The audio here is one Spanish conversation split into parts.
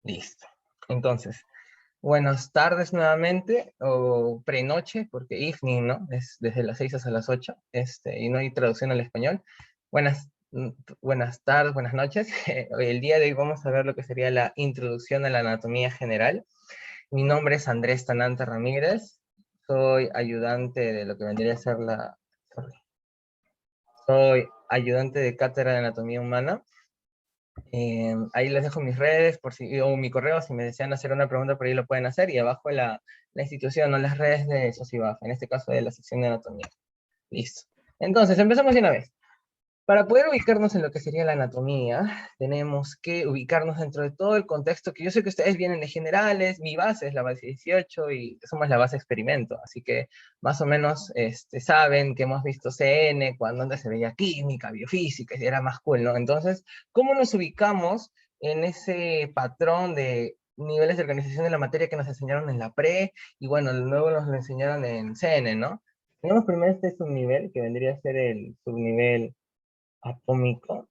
Listo. Entonces, buenas tardes nuevamente, o prenoche, porque evening, ¿no? Es desde las 6 hasta las 8, y no hay traducción al español. Buenas, buenas tardes, buenas noches. El día de hoy vamos a ver lo que sería la introducción a la anatomía general. Mi nombre es Andrés Tanante Ramírez, soy ayudante de lo que vendría a ser soy ayudante de cátedra de anatomía humana. Ahí les dejo mis redes o mi correo, si me desean hacer una pregunta por ahí lo pueden hacer, y abajo la institución o las redes de Socibaf, en este caso de la sección de anatomía. Listo. Entonces, empezamos de una vez. Para poder ubicarnos en lo que sería la anatomía, tenemos que ubicarnos dentro de todo el contexto, que yo sé que ustedes vienen de generales, mi base es la base 18 y somos la base experimento, así que más o menos saben que hemos visto CN, cuando antes se veía química, biofísica, y era más cool, ¿no? Entonces, ¿cómo nos ubicamos en ese patrón de niveles de organización de la materia que nos enseñaron en la pre, y bueno, luego nos lo enseñaron en CN, ¿no? Tenemos primero este subnivel, que vendría a ser el subnivel atómico.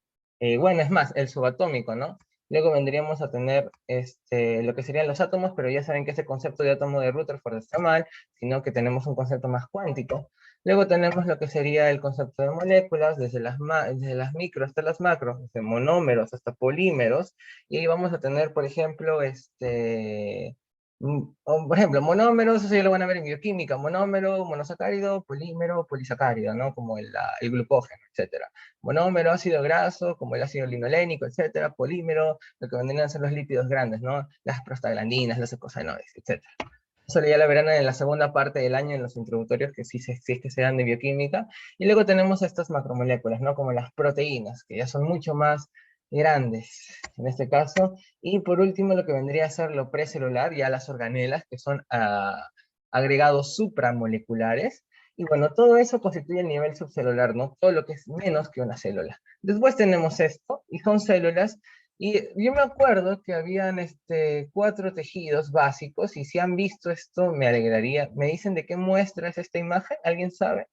Bueno, es más, el subatómico, ¿no? Luego vendríamos a tener lo que serían los átomos, pero ya saben que ese concepto de átomo de Rutherford está mal, sino que tenemos un concepto más cuántico. Luego tenemos lo que sería el concepto de moléculas, desde las micro hasta las macro, desde monómeros hasta polímeros, y ahí vamos a tener, por ejemplo, por ejemplo, monómeros, eso ya lo van a ver en bioquímica, monómero, monosacárido, polímero, polisacárido, ¿no? Como el glucógeno, etcétera. Monómero, ácido graso, como el ácido linolénico, etcétera, polímero, lo que vendrían a ser los lípidos grandes, ¿no? Las prostaglandinas, los eicosanoides, etcétera. Eso ya lo verán en la segunda parte del año en los introductorios, que sí, sí es que se dan de bioquímica. Y luego tenemos estas macromoléculas, ¿no? Como las proteínas, que ya son mucho más grandes, en este caso. Y por último, lo que vendría a ser lo precelular, ya las organelas, que son agregados supramoleculares. Y bueno, todo eso constituye el nivel subcelular, ¿no? Todo lo que es menos que una célula. Después tenemos esto, y son células, y yo me acuerdo que habían 4 tejidos básicos, y si han visto esto, me alegraría. ¿Me dicen de qué muestra es esta imagen? ¿Alguien sabe?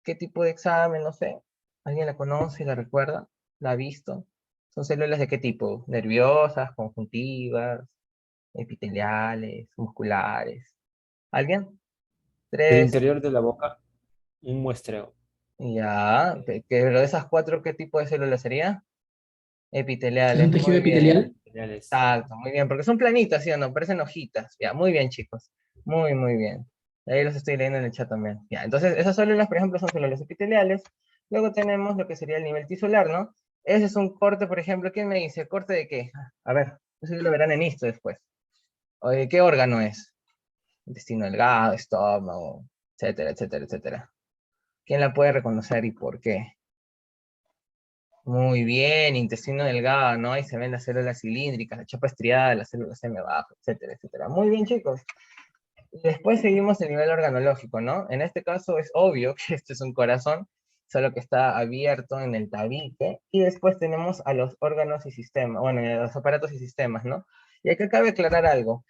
¿Qué tipo de examen? No sé. ¿Alguien la conoce, la recuerda? ¿La ha visto? ¿Son células de qué tipo? ¿Nerviosas, conjuntivas, epiteliales, musculares? ¿Alguien? El Tres. interior de la boca, un muestreo. Ya. Pero de esas 4, ¿qué tipo de células sería? Es un Epiteliales, tejido muy bien. epitelial. Señales. Exacto, muy bien, porque son planitas, ¿sí o no? Parecen hojitas. Ya, muy bien, chicos. Muy, muy bien. Ahí los estoy leyendo en el chat también. Ya, entonces esas células, por ejemplo, son células epiteliales. Luego tenemos lo que sería el nivel tisular, ¿no? Ese es un corte, por ejemplo. ¿Quién me dice? ¿Corte de qué? A ver, eso ya lo verán en esto después. Oye, ¿qué órgano es? Intestino delgado, estómago, etcétera, etcétera, etcétera. ¿Quién la puede reconocer y por qué? Muy bien, intestino delgado, ¿no? Ahí se ven las células cilíndricas, la chapa estriada, las células M bajo, etcétera, etcétera. Muy bien, chicos. Después seguimos el nivel organológico, ¿no? En este caso es obvio que este es un corazón, solo que está abierto en el tabique. Y después tenemos a los órganos y sistemas, bueno, a los aparatos y sistemas, ¿no? Y acá cabe aclarar algo.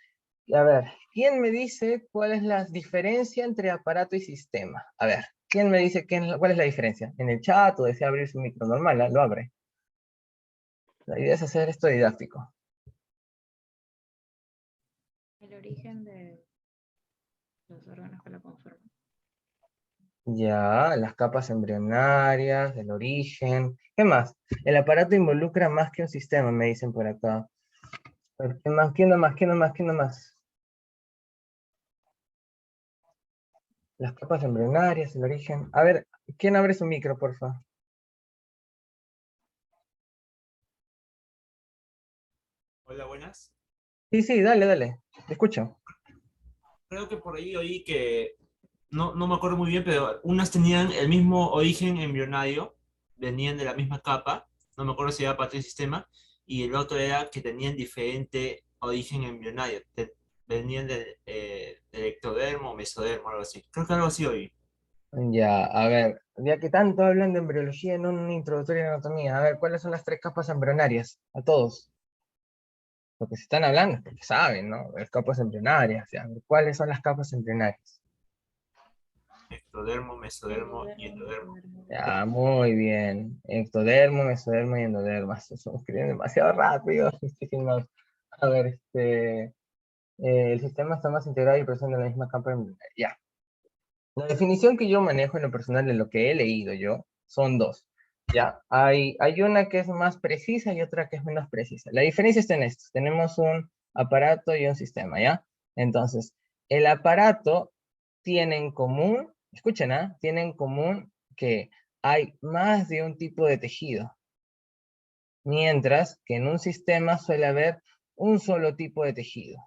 A ver, ¿quién me dice cuál es la diferencia entre aparato y sistema? A ver, ¿quién me dice cuál es la diferencia? En el chat o desea abrir su micro normal, ¿ah? Lo abre. La idea es hacer esto didáctico. El origen de los órganos que lo conforman. Ya, las capas embrionarias, el origen. ¿Qué más? El aparato involucra más que un sistema, me dicen por acá. A ver, ¿qué más? ¿Quién no más? ¿Quién no más? ¿Quién no más? Las capas embrionarias, el origen. A ver, ¿quién abre su micro, por favor? Hola, buenas. Sí, sí, dale, dale. Te escucho. Creo que por ahí oí que, no me acuerdo muy bien, pero unas tenían el mismo origen embrionario, venían de la misma capa, no me acuerdo si era parte del sistema, y el otro era que tenían diferente origen embrionario, venían del ectodermo o mesodermo, algo así. Creo que algo así oí. Ya, a ver, ya que tanto hablan de embriología en un introductorio de anatomía, a ver, ¿cuáles son las 3 capas embrionarias? A todos. Lo que se están hablando es porque saben, ¿no? Las capas embrionarias, ya. ¿Cuáles son las capas embrionarias? Ectodermo, mesodermo y Endodermo, endodermo. mesodermo. Ya, muy bien. Ectodermo, mesodermo y endodermo. Estamos escribiendo demasiado rápido. Muchísimos. A ver, el sistema está más integrado y presente en la misma capa. Ya. La definición que yo manejo en lo personal de lo que he leído yo son dos. ¿Ya? Hay una que es más precisa y otra que es menos precisa. La diferencia está en esto. Tenemos un aparato y un sistema, ¿ya? Entonces, el aparato tiene en común, escuchen, ¿ah? Tiene en común que hay más de un tipo de tejido, mientras que en un sistema suele haber un solo tipo de tejido.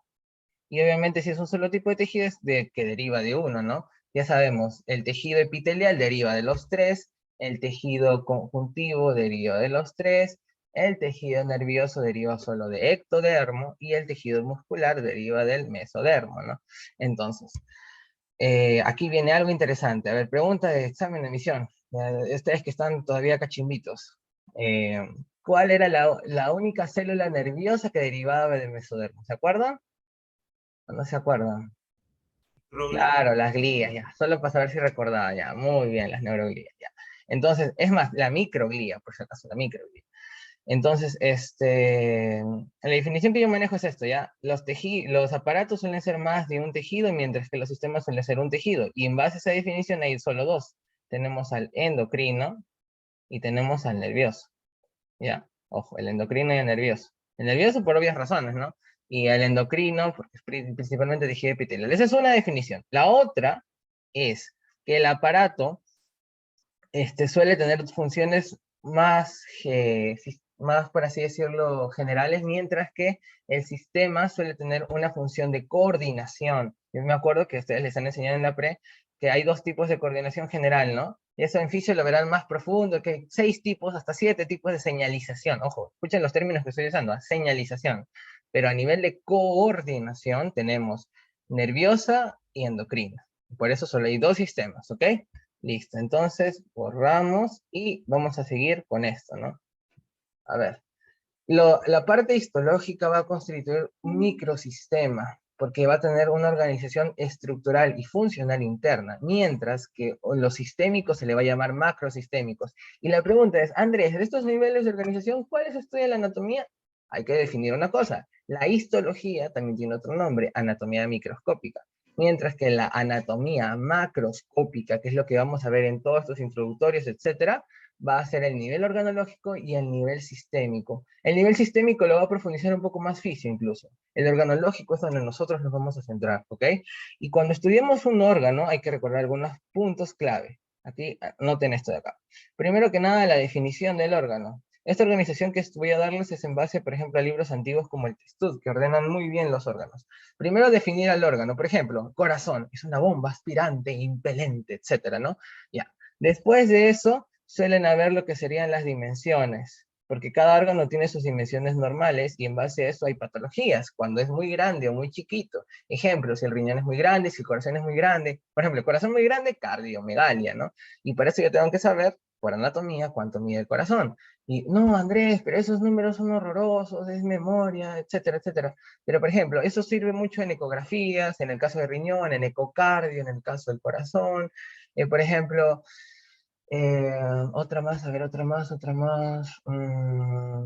Y obviamente si es un solo tipo de tejido es que deriva de uno, ¿no? Ya sabemos, el tejido epitelial deriva de los tres, el tejido conjuntivo deriva de los tres, el tejido nervioso deriva solo de ectodermo y el tejido muscular deriva del mesodermo, ¿no? Entonces, aquí viene algo interesante. A ver, pregunta de examen de admisión. Ustedes que están todavía cachimbitos. Eh, ¿Cuál era la única célula nerviosa que derivaba del mesodermo? ¿Se acuerdan? ¿O no se acuerdan? Robin, Claro, las glías, ya. Solo para saber si recordaba, ya. Muy bien, las neuroglías, ya. Entonces, es más, la microglía, por si acaso, la microglía. Entonces, la definición que yo manejo es esto, ¿ya? Los aparatos suelen ser más de un tejido, mientras que los sistemas suelen ser un tejido. Y en base a esa definición hay solo dos. Tenemos al endocrino y tenemos al nervioso, ¿ya? Ojo, el endocrino y el nervioso. El nervioso por obvias razones, ¿no? Y el endocrino, porque es principalmente tejido epitelial. Esa es una definición. La otra es que el aparato suele tener funciones más, por así decirlo, generales, mientras que el sistema suele tener una función de coordinación. Yo me acuerdo que ustedes les han enseñado en la pre que hay dos tipos de coordinación general, ¿no? Y eso en fisio lo verán más profundo, que hay 6 tipos, hasta 7 tipos de señalización. Ojo, escuchen los términos que estoy usando, señalización. Pero a nivel de coordinación tenemos nerviosa y endocrina. Por eso solo hay dos sistemas, ¿ok? Listo, entonces borramos y vamos a seguir con esto, ¿no? A ver, la parte histológica va a constituir un microsistema, porque va a tener una organización estructural y funcional interna, mientras que los sistémicos se le va a llamar macrosistémicos. Y la pregunta es, Andrés, de estos niveles de organización, ¿cuáles estudian la anatomía? Hay que definir una cosa, la histología también tiene otro nombre, anatomía microscópica, mientras que la anatomía macroscópica, que es lo que vamos a ver en todos estos introductorios, etcétera, va a ser el nivel organológico y el nivel sistémico. El nivel sistémico lo va a profundizar un poco más fisio incluso. El organológico es donde nosotros nos vamos a centrar, ¿ok? Y cuando estudiemos un órgano hay que recordar algunos puntos clave. Aquí, noten esto de acá. Primero que nada, la definición del órgano. Esta organización que voy a darles es en base, por ejemplo, a libros antiguos como el Testud, que ordenan muy bien los órganos. Primero, definir al órgano. Por ejemplo, corazón, es una bomba aspirante, impelente, etcétera, ¿no? Ya. Después de eso, suelen haber lo que serían las dimensiones, porque cada órgano tiene sus dimensiones normales y en base a eso hay patologías, cuando es muy grande o muy chiquito. Ejemplo, si el riñón es muy grande, si el corazón es muy grande. Por ejemplo, el corazón muy grande, cardiomegalia, ¿no? Y para eso yo tengo que saber, por anatomía, cuánto mide el corazón. Y, no, Andrés, pero esos números son horrorosos, es memoria, etcétera, etcétera. Pero, por ejemplo, eso sirve mucho en ecografías, en el caso del riñón, en ecocardio, en el caso del corazón. Por ejemplo, otra más, a ver, otra más.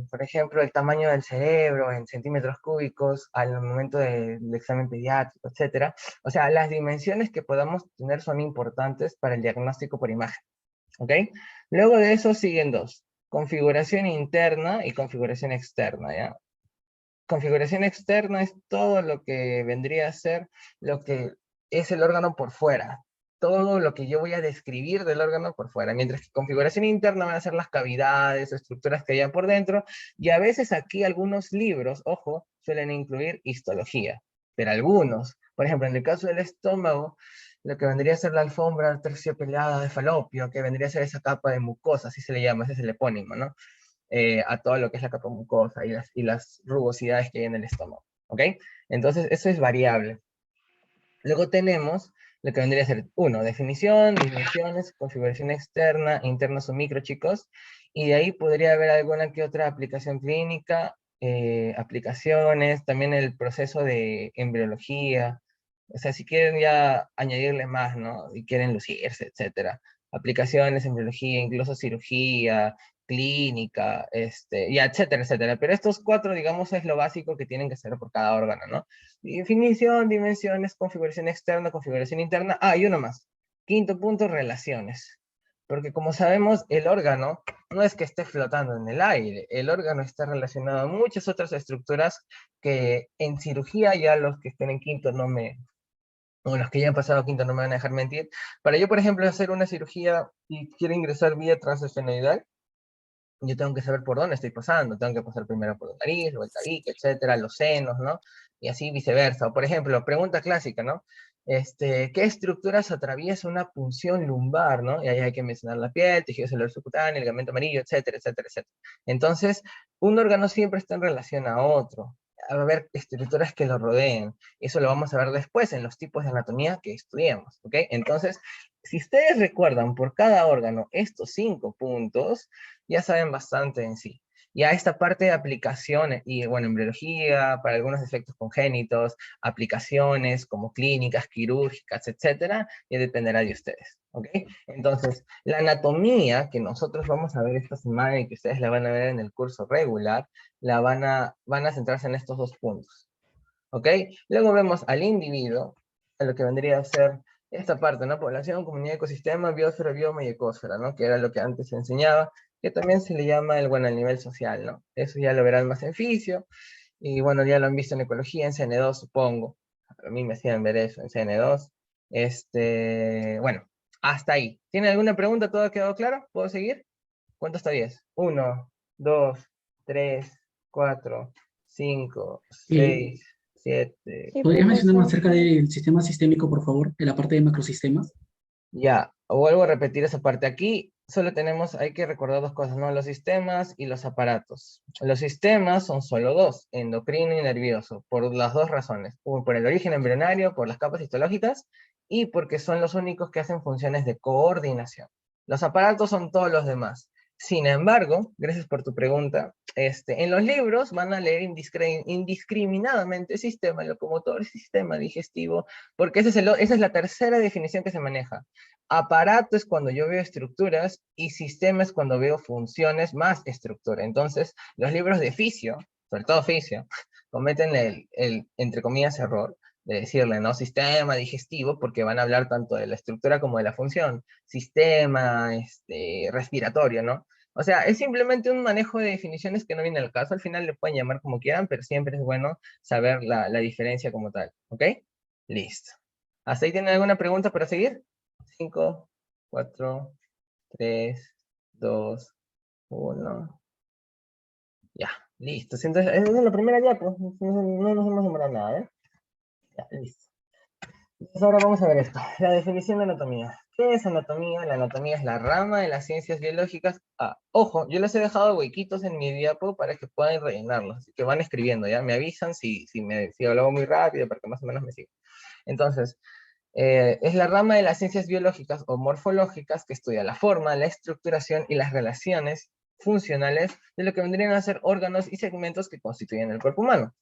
Por ejemplo, el tamaño del cerebro en centímetros cúbicos al momento del examen pediátrico, etcétera. O sea, las dimensiones que podamos tener son importantes para el diagnóstico por imagen, ¿ok? Luego de eso siguen dos. Configuración interna y configuración externa, ¿ya? Configuración externa es todo lo que vendría a ser lo que es el órgano por fuera, todo lo que yo voy a describir del órgano por fuera, mientras que configuración interna van a ser las cavidades o estructuras que hayan por dentro, y a veces aquí algunos libros, ojo, suelen incluir histología, pero algunos, por ejemplo, en el caso del estómago, lo que vendría a ser la alfombra terciopelada de Falopio, que vendría a ser esa capa de mucosa, así se le llama, ese es el epónimo, ¿no? A todo lo que es la capa mucosa y las rugosidades que hay en el estómago, ¿ok? Entonces, eso es variable. Luego tenemos lo que vendría a ser, uno, definición, dimensiones, configuración externa, internos o micro, chicos, y de ahí podría haber alguna que otra aplicación clínica, aplicaciones, también el proceso de embriología, o sea, si quieren ya añadirle más, ¿no? Y quieren lucirse, etcétera. Aplicaciones, embriología, incluso cirugía, clínica, y etcétera, etcétera. Pero estos 4, digamos, es lo básico que tienen que ser por cada órgano, ¿no? Definición, dimensiones, configuración externa, configuración interna. Ah, y uno más. Quinto punto, relaciones. Porque como sabemos, el órgano no es que esté flotando en el aire, el órgano está relacionado a muchas otras estructuras que en cirugía, ya los que estén en quinto o los que ya han pasado quinto no me van a dejar mentir. Para yo, por ejemplo, hacer una cirugía y quiero ingresar vía transesfenoidal, yo tengo que saber por dónde estoy pasando, tengo que pasar primero por la nariz, luego el tabique, etcétera, los senos, ¿no? Y así viceversa. O por ejemplo, pregunta clásica, ¿no? ¿Qué estructuras atraviesa una punción lumbar, ¿no? Y ahí hay que mencionar la piel, tejido celular subcutáneo, ligamento amarillo, etcétera, etcétera, etcétera. Entonces, un órgano siempre está en relación a otro. A ver estructuras que lo rodeen. Eso lo vamos a ver después en los tipos de anatomía que estudiemos, ¿ok? Entonces, si ustedes recuerdan por cada órgano estos 5 puntos, ya saben bastante en sí. Ya esta parte de aplicaciones, y bueno, embriología, para algunos efectos congénitos, aplicaciones como clínicas, quirúrgicas, etcétera, ya dependerá de ustedes, ¿ok? Entonces, la anatomía que nosotros vamos a ver esta semana y que ustedes la van a ver en el curso regular, van a centrarse en estos 2 puntos, ¿ok? Luego vemos al individuo, a lo que vendría a ser esta parte, ¿no? Población, comunidad, ecosistema, biosfera, bioma y ecosfera, ¿no? Que era lo que antes se enseñaba, que también se le llama el, bueno, el nivel social, ¿no? Eso ya lo verán más en fisio, y bueno, ya lo han visto en ecología, en CN2, supongo. A mí me hacían ver eso en CN2. Bueno, hasta ahí. ¿Tiene alguna pregunta? ¿Todo ha quedado claro? ¿Puedo seguir? ¿Cuánto está 10? 1, 2, 3, 4, 5, Eh, 6, 7. Sí, ¿Podrías mencionarnos profesor. acerca del sistema sistémico, por favor, de la parte de macrosistemas? Ya, vuelvo a repetir esa parte. Aquí solo tenemos, hay que recordar 2 cosas, ¿no? Los sistemas y los aparatos. Los sistemas son solo 2, endocrino y nervioso, por las 2 razones. Por el origen embrionario, por las capas histológicas, y porque son los únicos que hacen funciones de coordinación. Los aparatos son todos los demás. Sin embargo, gracias por tu pregunta, en los libros van a leer indiscriminadamente sistema locomotor, sistema digestivo, porque esa es la tercera definición que se maneja. Aparato es cuando yo veo estructuras y sistema es cuando veo funciones más estructura. Entonces, los libros de fisio, sobre todo fisio, cometen entre comillas, error de decirle, ¿no? Sistema digestivo, porque van a hablar tanto de la estructura como de la función. Sistema, respiratorio, ¿no? O sea, es simplemente un manejo de definiciones que no viene al caso. Al final le pueden llamar como quieran, pero siempre es bueno saber la diferencia como tal. ¿Ok? Listo. ¿Hasta ahí tienen alguna pregunta para seguir? 5, 4, 3, 2, 1. Ya, listo. Entonces, esa es la primera ya, pues. No nos hemos demorado nada, ¿eh? Ya, listo. Entonces ahora vamos a ver esto. La definición de anatomía. ¿Qué es anatomía? La anatomía es la rama de las ciencias biológicas. Ah, ojo, yo les he dejado huequitos en mi diapo para que puedan rellenarlos. Así que van escribiendo, ¿ya? Me avisan si hablo muy rápido para que más o menos me sigan. Entonces, es la rama de las ciencias biológicas o morfológicas que estudia la forma, la estructuración y las relaciones funcionales de lo que vendrían a ser órganos y segmentos que constituyen el cuerpo humano.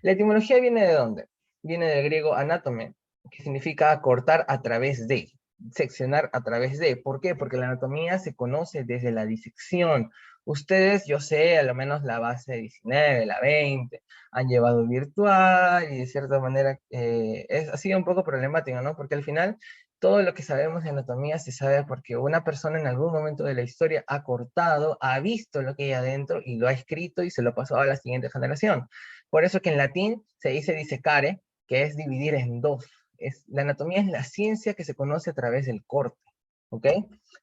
La etimología viene de dónde? Viene del griego anátome, que significa cortar a través de, seccionar a través de. ¿Por qué? Porque la anatomía se conoce desde la disección. Ustedes, yo sé, a lo menos la base 19, la 20, han llevado virtual y de cierta manera ha sido un poco problemático, ¿no? Porque al final todo lo que sabemos de anatomía se sabe porque una persona en algún momento de la historia ha cortado, ha visto lo que hay adentro y lo ha escrito y se lo pasó a la siguiente generación. Por eso que en latín se dice disecare, que es dividir en dos. La anatomía es la ciencia que se conoce a través del corte. ¿Ok?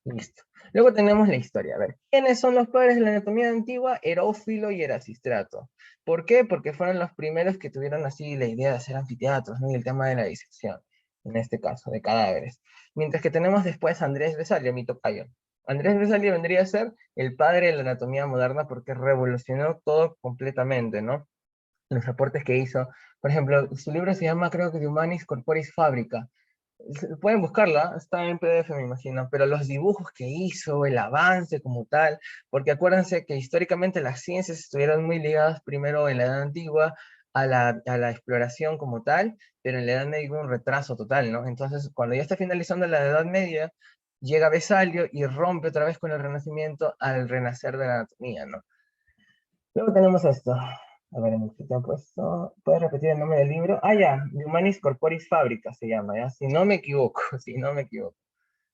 Listo. Luego tenemos la historia. A ver, ¿quiénes son los padres de la anatomía antigua? Herófilo y Erasistrato. ¿Por qué? Porque fueron los primeros que tuvieron así la idea de hacer anfiteatros, ¿no? Y el tema de la disección, en este caso, de cadáveres. Mientras que tenemos después a Andrés Vesalio, mi tocayo. Andrés Vesalio vendría a ser el padre de la anatomía moderna porque revolucionó todo completamente, ¿no? Los aportes que hizo. Por ejemplo, su libro se llama, creo que, de Humanis Corporis Fabrica. Pueden buscarla, está en PDF, me imagino, pero los dibujos que hizo, el avance como tal, porque acuérdense que históricamente las ciencias estuvieron muy ligadas primero en la Edad Antigua a la exploración como tal, pero en la Edad Media hubo un retraso total, ¿no? Entonces, cuando ya está finalizando la Edad Media, llega Vesalio y rompe otra vez con el Renacimiento al renacer de la anatomía, ¿no? Luego tenemos esto. A ver, en el que te han puesto. ¿Puedes repetir el nombre del libro? Ah, ya. De Humanis Corporis Fabrica se llama, ¿ya? Si no me equivoco, si no me equivoco.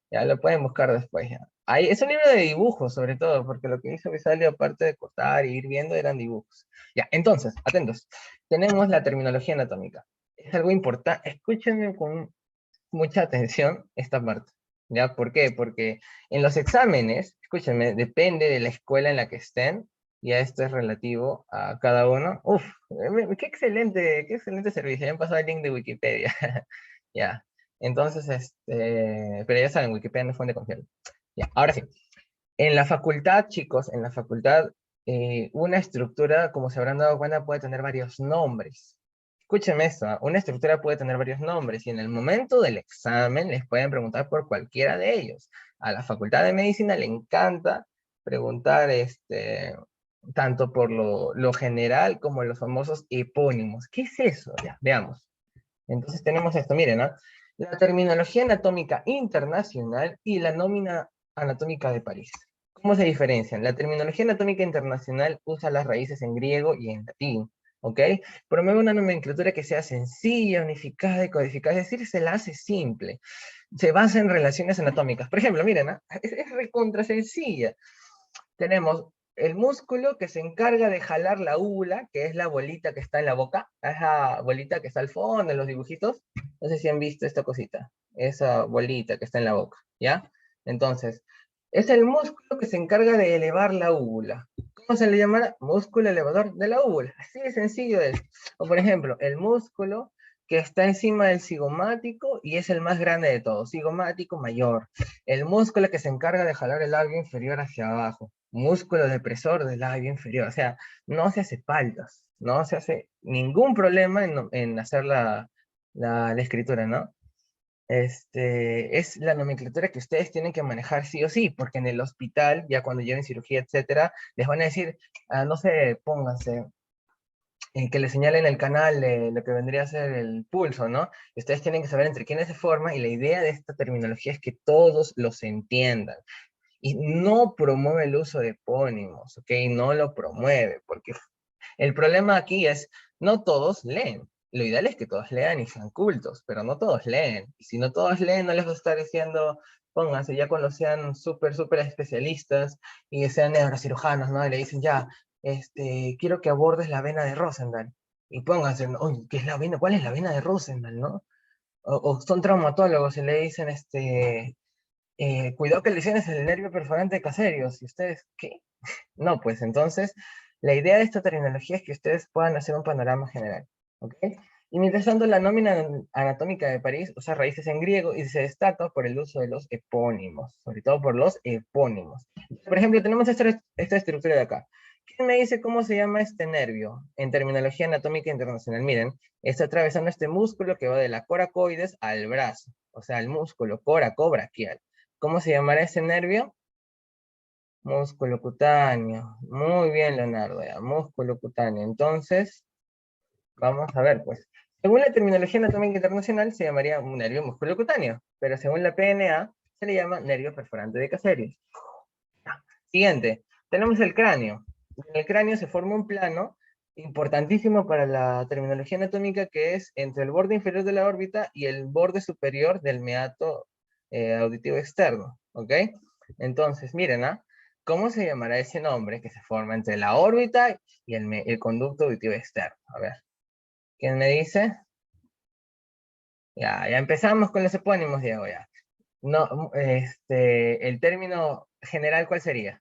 Ya lo pueden buscar después, ya. Ahí, es un libro de dibujos, sobre todo, porque lo que hizo Vesalio, aparte de cortar y ir viendo, eran dibujos. Ya, entonces, atentos. Tenemos la terminología anatómica. Es algo importante. Escúchenme con mucha atención esta parte. ¿Ya? ¿Por qué? Porque en los exámenes, escúchenme, depende de la escuela en la que estén, ya esto es relativo a cada uno. Uf, qué excelente servicio. Ya han pasado el link de Wikipedia. Ya. Entonces, pero ya saben, Wikipedia no es fuente confiable. Ya, ahora sí. En la facultad, chicos, en la facultad, una estructura, como se habrán dado cuenta, puede tener varios nombres. Escúchenme esto, ¿ah? Una estructura puede tener varios nombres y en el momento del examen les pueden preguntar por cualquiera de ellos. A la Facultad de Medicina le encanta preguntar tanto por lo general como los famosos epónimos. ¿Qué es eso? Ya, veamos. Entonces tenemos esto, miren, ¿no? La terminología anatómica internacional y la nómina anatómica de París. ¿Cómo se diferencian? La terminología anatómica internacional usa las raíces en griego y en latín, ¿ok? Promueve una nomenclatura que sea sencilla, unificada y codificada, es decir, se la hace simple. Se basa en relaciones anatómicas. Por ejemplo, miren, ¿no? Es recontra sencilla. Tenemos el músculo que se encarga de jalar la úvula, que es la bolita que está en la boca, esa bolita que está al fondo en los dibujitos. No sé si han visto esta cosita, esa bolita que está en la boca, ¿ya? Entonces, es el músculo que se encarga de elevar la úvula. ¿Cómo se le llama? Músculo elevador de la úvula. Así de sencillo es. O por ejemplo, el músculo que está encima del cigomático y es el más grande de todos, cigomático mayor. El músculo que se encarga de jalar el labio inferior hacia abajo, músculo depresor del labio inferior. O sea, no se hace faltas, no se hace ningún problema en hacer la escritura, ¿no? Es la nomenclatura que ustedes tienen que manejar sí o sí, porque en el hospital, ya cuando lleven cirugía, etcétera, les van a decir, no sé, pónganse, que le señalen el canal de lo que vendría a ser el pulso, ¿no? Y ustedes tienen que saber entre quiénes se forma, y la idea de esta terminología es que todos los entiendan. Y no promueve el uso de epónimos, ¿ok? No lo promueve, porque el problema aquí es, no todos leen. Lo ideal es que todos lean y sean cultos, pero no todos leen. Y si no todos leen, no les va a estar diciendo, pónganse, ya cuando sean súper especialistas y sean neurocirujanos, ¿no? Y le dicen, ya, quiero que abordes la vena de Rosendahl. Y pónganse, oye, ¿qué es la vena? ¿Cuál es la vena de Rosendahl, no? O son traumatólogos y le dicen, cuidado que lesiones el nervio perforante de Caserius. ¿Y ustedes qué? No, pues entonces, la idea de esta terminología es que ustedes puedan hacer un panorama general, ¿ok? Y mientras tanto, la nómina anatómica de París usa raíces en griego y se destaca por el uso de los epónimos, sobre todo por los epónimos. Por ejemplo, tenemos esta estructura de acá. ¿Quién me dice cómo se llama este nervio en terminología anatómica internacional? Miren, está atravesando este músculo que va de la coracoides al brazo, o sea, el músculo coracobraquial. ¿Cómo se llamará ese nervio? Músculo cutáneo. Muy bien, Leonardo, ya, músculo cutáneo. Entonces, vamos a ver, pues. Según la terminología anatómica internacional, se llamaría un nervio músculo cutáneo, pero según la PNA, se le llama nervio perforante de Caserius. Siguiente, tenemos el cráneo. En el cráneo se forma un plano importantísimo para la terminología anatómica, que es entre el borde inferior de la órbita y el borde superior del meato auditivo externo, ¿ok? Entonces, miren, ¿ah? ¿Cómo se llamará ese nombre que se forma entre la órbita y el conducto auditivo externo? A ver, ¿quién me dice? Ya empezamos con los epónimos, Diego, ya. No, el término general, ¿cuál sería?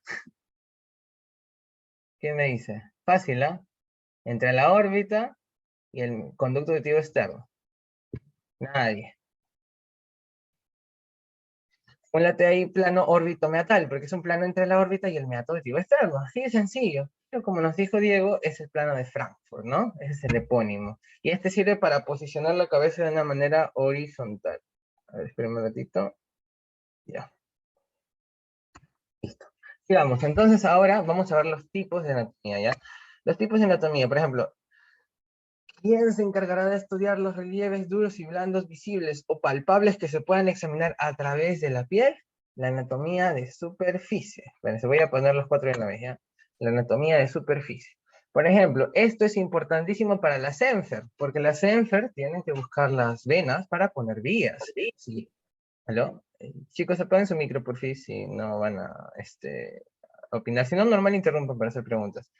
¿Quién me dice? Fácil, ¿ah? Entre la órbita y el conducto auditivo externo. Nadie. Pónlate ahí plano órbito-meatal, porque es un plano entre la órbita y el meato auditivo externo. Así de sencillo. Pero como nos dijo Diego, es el plano de Frankfurt, ¿no? Ese es el epónimo. Y este sirve para posicionar la cabeza de una manera horizontal. A ver, espérenme un ratito. Ya. Listo. Sigamos. Entonces ahora vamos a ver los tipos de anatomía, ¿ya? Los tipos de anatomía, por ejemplo, ¿quién se encargará de estudiar los relieves duros y blandos visibles o palpables que se puedan examinar a través de la piel? la anatomía de superficie. Bueno, se voy a poner los 4 de una vez, ¿ya? La anatomía de superficie. Por ejemplo, esto es importantísimo para las ENFER, porque las ENFER tienen que buscar las venas para poner vías. Sí. ¿Aló? Chicos, apaguen su micro, por fin, si no van a opinar. Si no, normal interrumpan para hacer preguntas.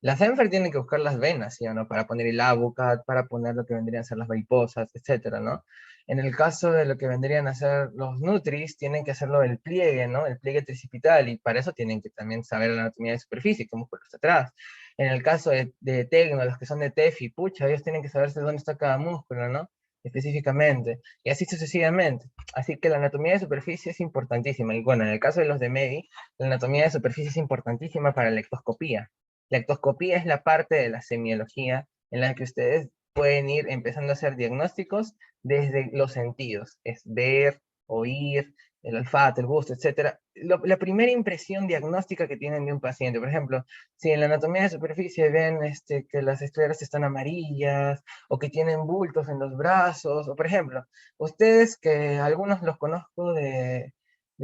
Las ENFER tienen que buscar las venas, ¿sí o no? Para poner el ABUCAT, para poner lo que vendrían a ser las mariposas, etcétera, ¿no? En el caso de lo que vendrían a ser los Nutris, tienen que hacerlo el pliegue, ¿no? El pliegue tricipital, y para eso tienen que también saber la anatomía de superficie, qué músculos está atrás. En el caso de Tecno, los que son de TEFI, pucha, ellos tienen que saberse dónde está cada músculo, ¿no? Específicamente, y así sucesivamente. Así que la anatomía de superficie es importantísima, y bueno, en el caso de los de MEDI, la anatomía de superficie es importantísima para la ectoscopía. La ectoscopía es la parte de la semiología en la que ustedes pueden ir empezando a hacer diagnósticos desde los sentidos. Es ver, oír, el olfato, el gusto, etc. La primera impresión diagnóstica que tienen de un paciente, por ejemplo, si en la anatomía de superficie ven que las escleras están amarillas, o que tienen bultos en los brazos, o por ejemplo, ustedes que algunos los conozco de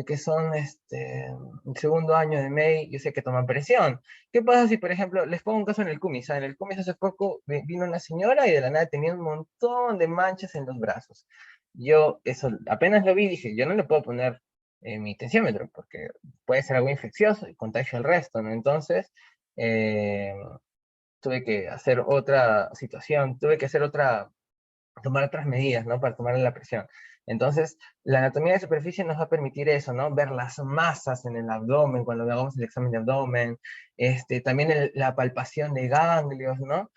que son el segundo año de MEI, yo sé que toman presión. ¿Qué pasa si, por ejemplo, les pongo un caso en el CUMIS? En el CUMIS hace poco vino una señora y de la nada tenía un montón de manchas en los brazos. Yo eso apenas lo vi, dije, yo no le puedo poner mi tensiómetro porque puede ser algo infeccioso y contagio al resto, ¿no? Entonces, eh, tuve que hacer otra situación, tuve que hacer tomar otras medidas, ¿no? Para tomar la presión. Entonces, la anatomía de superficie nos va a permitir eso, ¿no? Ver las masas en el abdomen, cuando hagamos el examen de abdomen, también la palpación de ganglios, ¿no?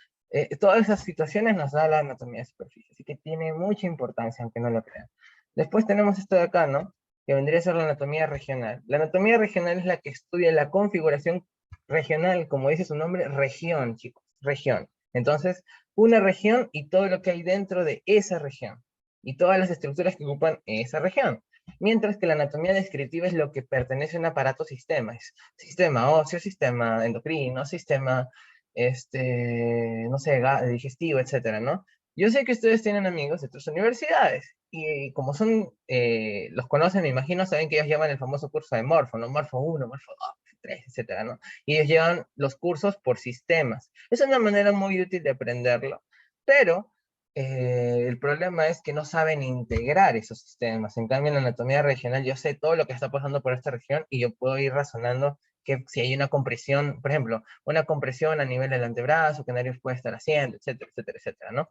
Todas esas situaciones nos da la anatomía de superficie, así que tiene mucha importancia, aunque no lo crean. Después tenemos esto de acá, ¿no? Que vendría a ser la anatomía regional. La anatomía regional es la que estudia la configuración regional, como dice su nombre, región, chicos, región. Entonces, una región y todo lo que hay dentro de esa región, y todas las estructuras que ocupan esa región. Mientras que la anatomía descriptiva es lo que pertenece a un aparato sistema, es sistema óseo, sistema endocrino, sistema, no sé, digestivo, etcétera, ¿no? Yo sé que ustedes tienen amigos de otras universidades, y como son, los conocen, me imagino, saben que ellos llevan el famoso curso de Morfo, ¿no? Morfo 1, Morfo 2, 3, etcétera, ¿no? Y ellos llevan los cursos por sistemas. Es una manera muy útil de aprenderlo, pero el problema es que no saben integrar esos sistemas. En cambio, en la anatomía regional yo sé todo lo que está pasando por esta región y yo puedo ir razonando que si hay una compresión, por ejemplo, una compresión a nivel del antebrazo, que nadie puede estar haciendo, etcétera, etcétera, etcétera, ¿no?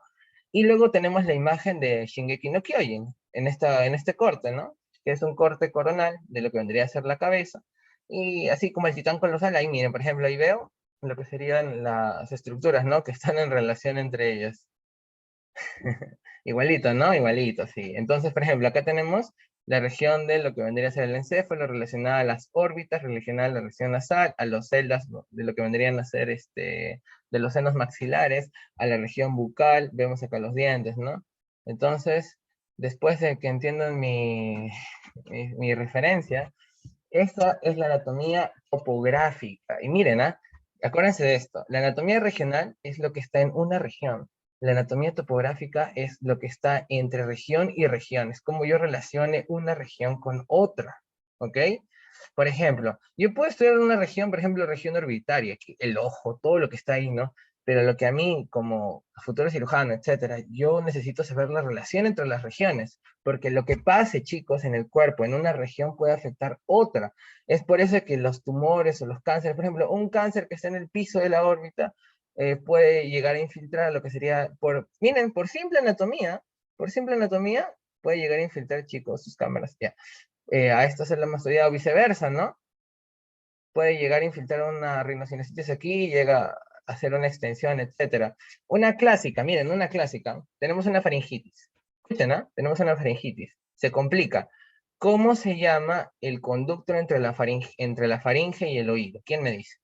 Y luego tenemos la imagen de Shingeki no Kyojin, en este corte, ¿no? Que es un corte coronal de lo que vendría a ser la cabeza. Y así como el titán colosal, ahí miren, por ejemplo, ahí veo lo que serían las estructuras, ¿no? Que están en relación entre ellas. Igualito, ¿no? Igualito, sí. Entonces, por ejemplo, acá tenemos la región de lo que vendría a ser el encéfalo, relacionada a las órbitas, relacionada a la región nasal, a las celdas de lo que vendrían a ser de los senos maxilares, a la región bucal, vemos acá los dientes, ¿no? Entonces, después de que entiendan mi referencia, esta es la anatomía topográfica. Y miren, ¿ah? Acuérdense de esto, la anatomía regional es lo que está en una región. La anatomía topográfica es lo que está entre región y región. Es como yo relacione una región con otra, ¿ok? Por ejemplo, yo puedo estudiar una región, por ejemplo, región orbitaria, el ojo, todo lo que está ahí, ¿no? Pero lo que a mí, como futuro cirujano, etcétera, yo necesito saber la relación entre las regiones, porque lo que pase, chicos, en el cuerpo, en una región, puede afectar otra. Es por eso que los tumores o los cánceres, por ejemplo, un cáncer que está en el piso de la órbita, puede llegar a infiltrar lo que sería, miren, por simple anatomía, puede llegar a infiltrar, chicos, sus cámaras, ya. A esto se lo hemos estudiado viceversa, ¿no? Puede llegar a infiltrar una rinosinusitis aquí, llega a hacer una extensión, etcétera. Una clásica, miren, una clásica. Tenemos una faringitis. Escuchen, ¿no? Tenemos una faringitis. Se complica. ¿Cómo se llama el conducto entre la faringe y el oído? ¿Quién me dice?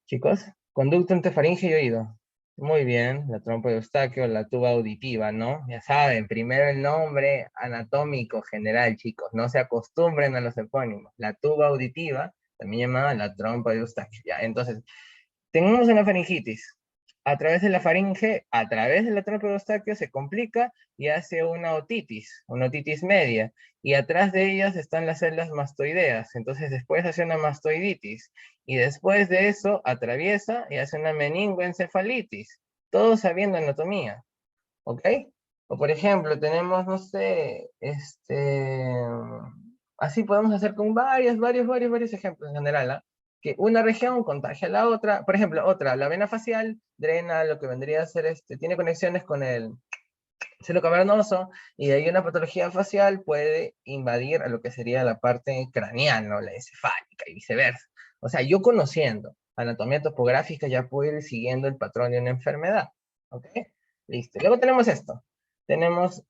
Chicos, conducto entre faringe y oído. Muy bien, la trompa de Eustaquio, la tuba auditiva, ¿no? Ya saben, primero el nombre anatómico general, chicos, no se acostumbren a los epónimos. La tuba auditiva, también llamada la trompa de Eustaquio, ¿ya? Entonces, tenemos una faringitis. a través de la faringe, a través del trompo Eustaquio, se complica y hace una otitis media. Y atrás de ellas están las células mastoideas. Entonces después hace una mastoiditis. Y después de eso atraviesa y hace una meningoencefalitis. Todo sabiendo anatomía. ¿Ok? O por ejemplo, tenemos, no sé, así podemos hacer con varios ejemplos en general, ¿ah? Que una región contagia a la otra. Por ejemplo, otra, la vena facial drena lo que vendría a ser, tiene conexiones con el seno cavernoso, y de ahí una patología facial puede invadir a lo que sería la parte craneal, ¿no? La encefálica y viceversa. O sea, yo conociendo anatomía topográfica ya puedo ir siguiendo el patrón de una enfermedad. ¿Ok? Listo. Luego tenemos esto. Tenemos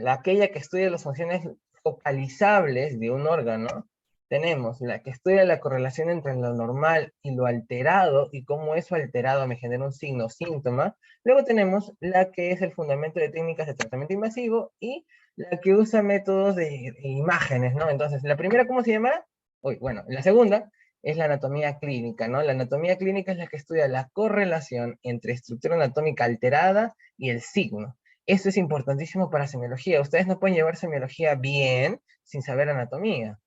aquella que estudia las funciones focalizables de un órgano. Tenemos la que estudia la correlación entre lo normal y lo alterado, y cómo eso alterado me genera un signo o síntoma. Luego tenemos la que es el fundamento de técnicas de tratamiento invasivo, y la que usa métodos de imágenes, ¿no? Entonces, la primera, ¿cómo se llama? Uy, bueno, la segunda es la anatomía clínica, ¿no? La anatomía clínica es la que estudia la correlación entre estructura anatómica alterada y el signo. Esto es importantísimo para semiología. Ustedes no pueden llevar semiología bien sin saber anatomía.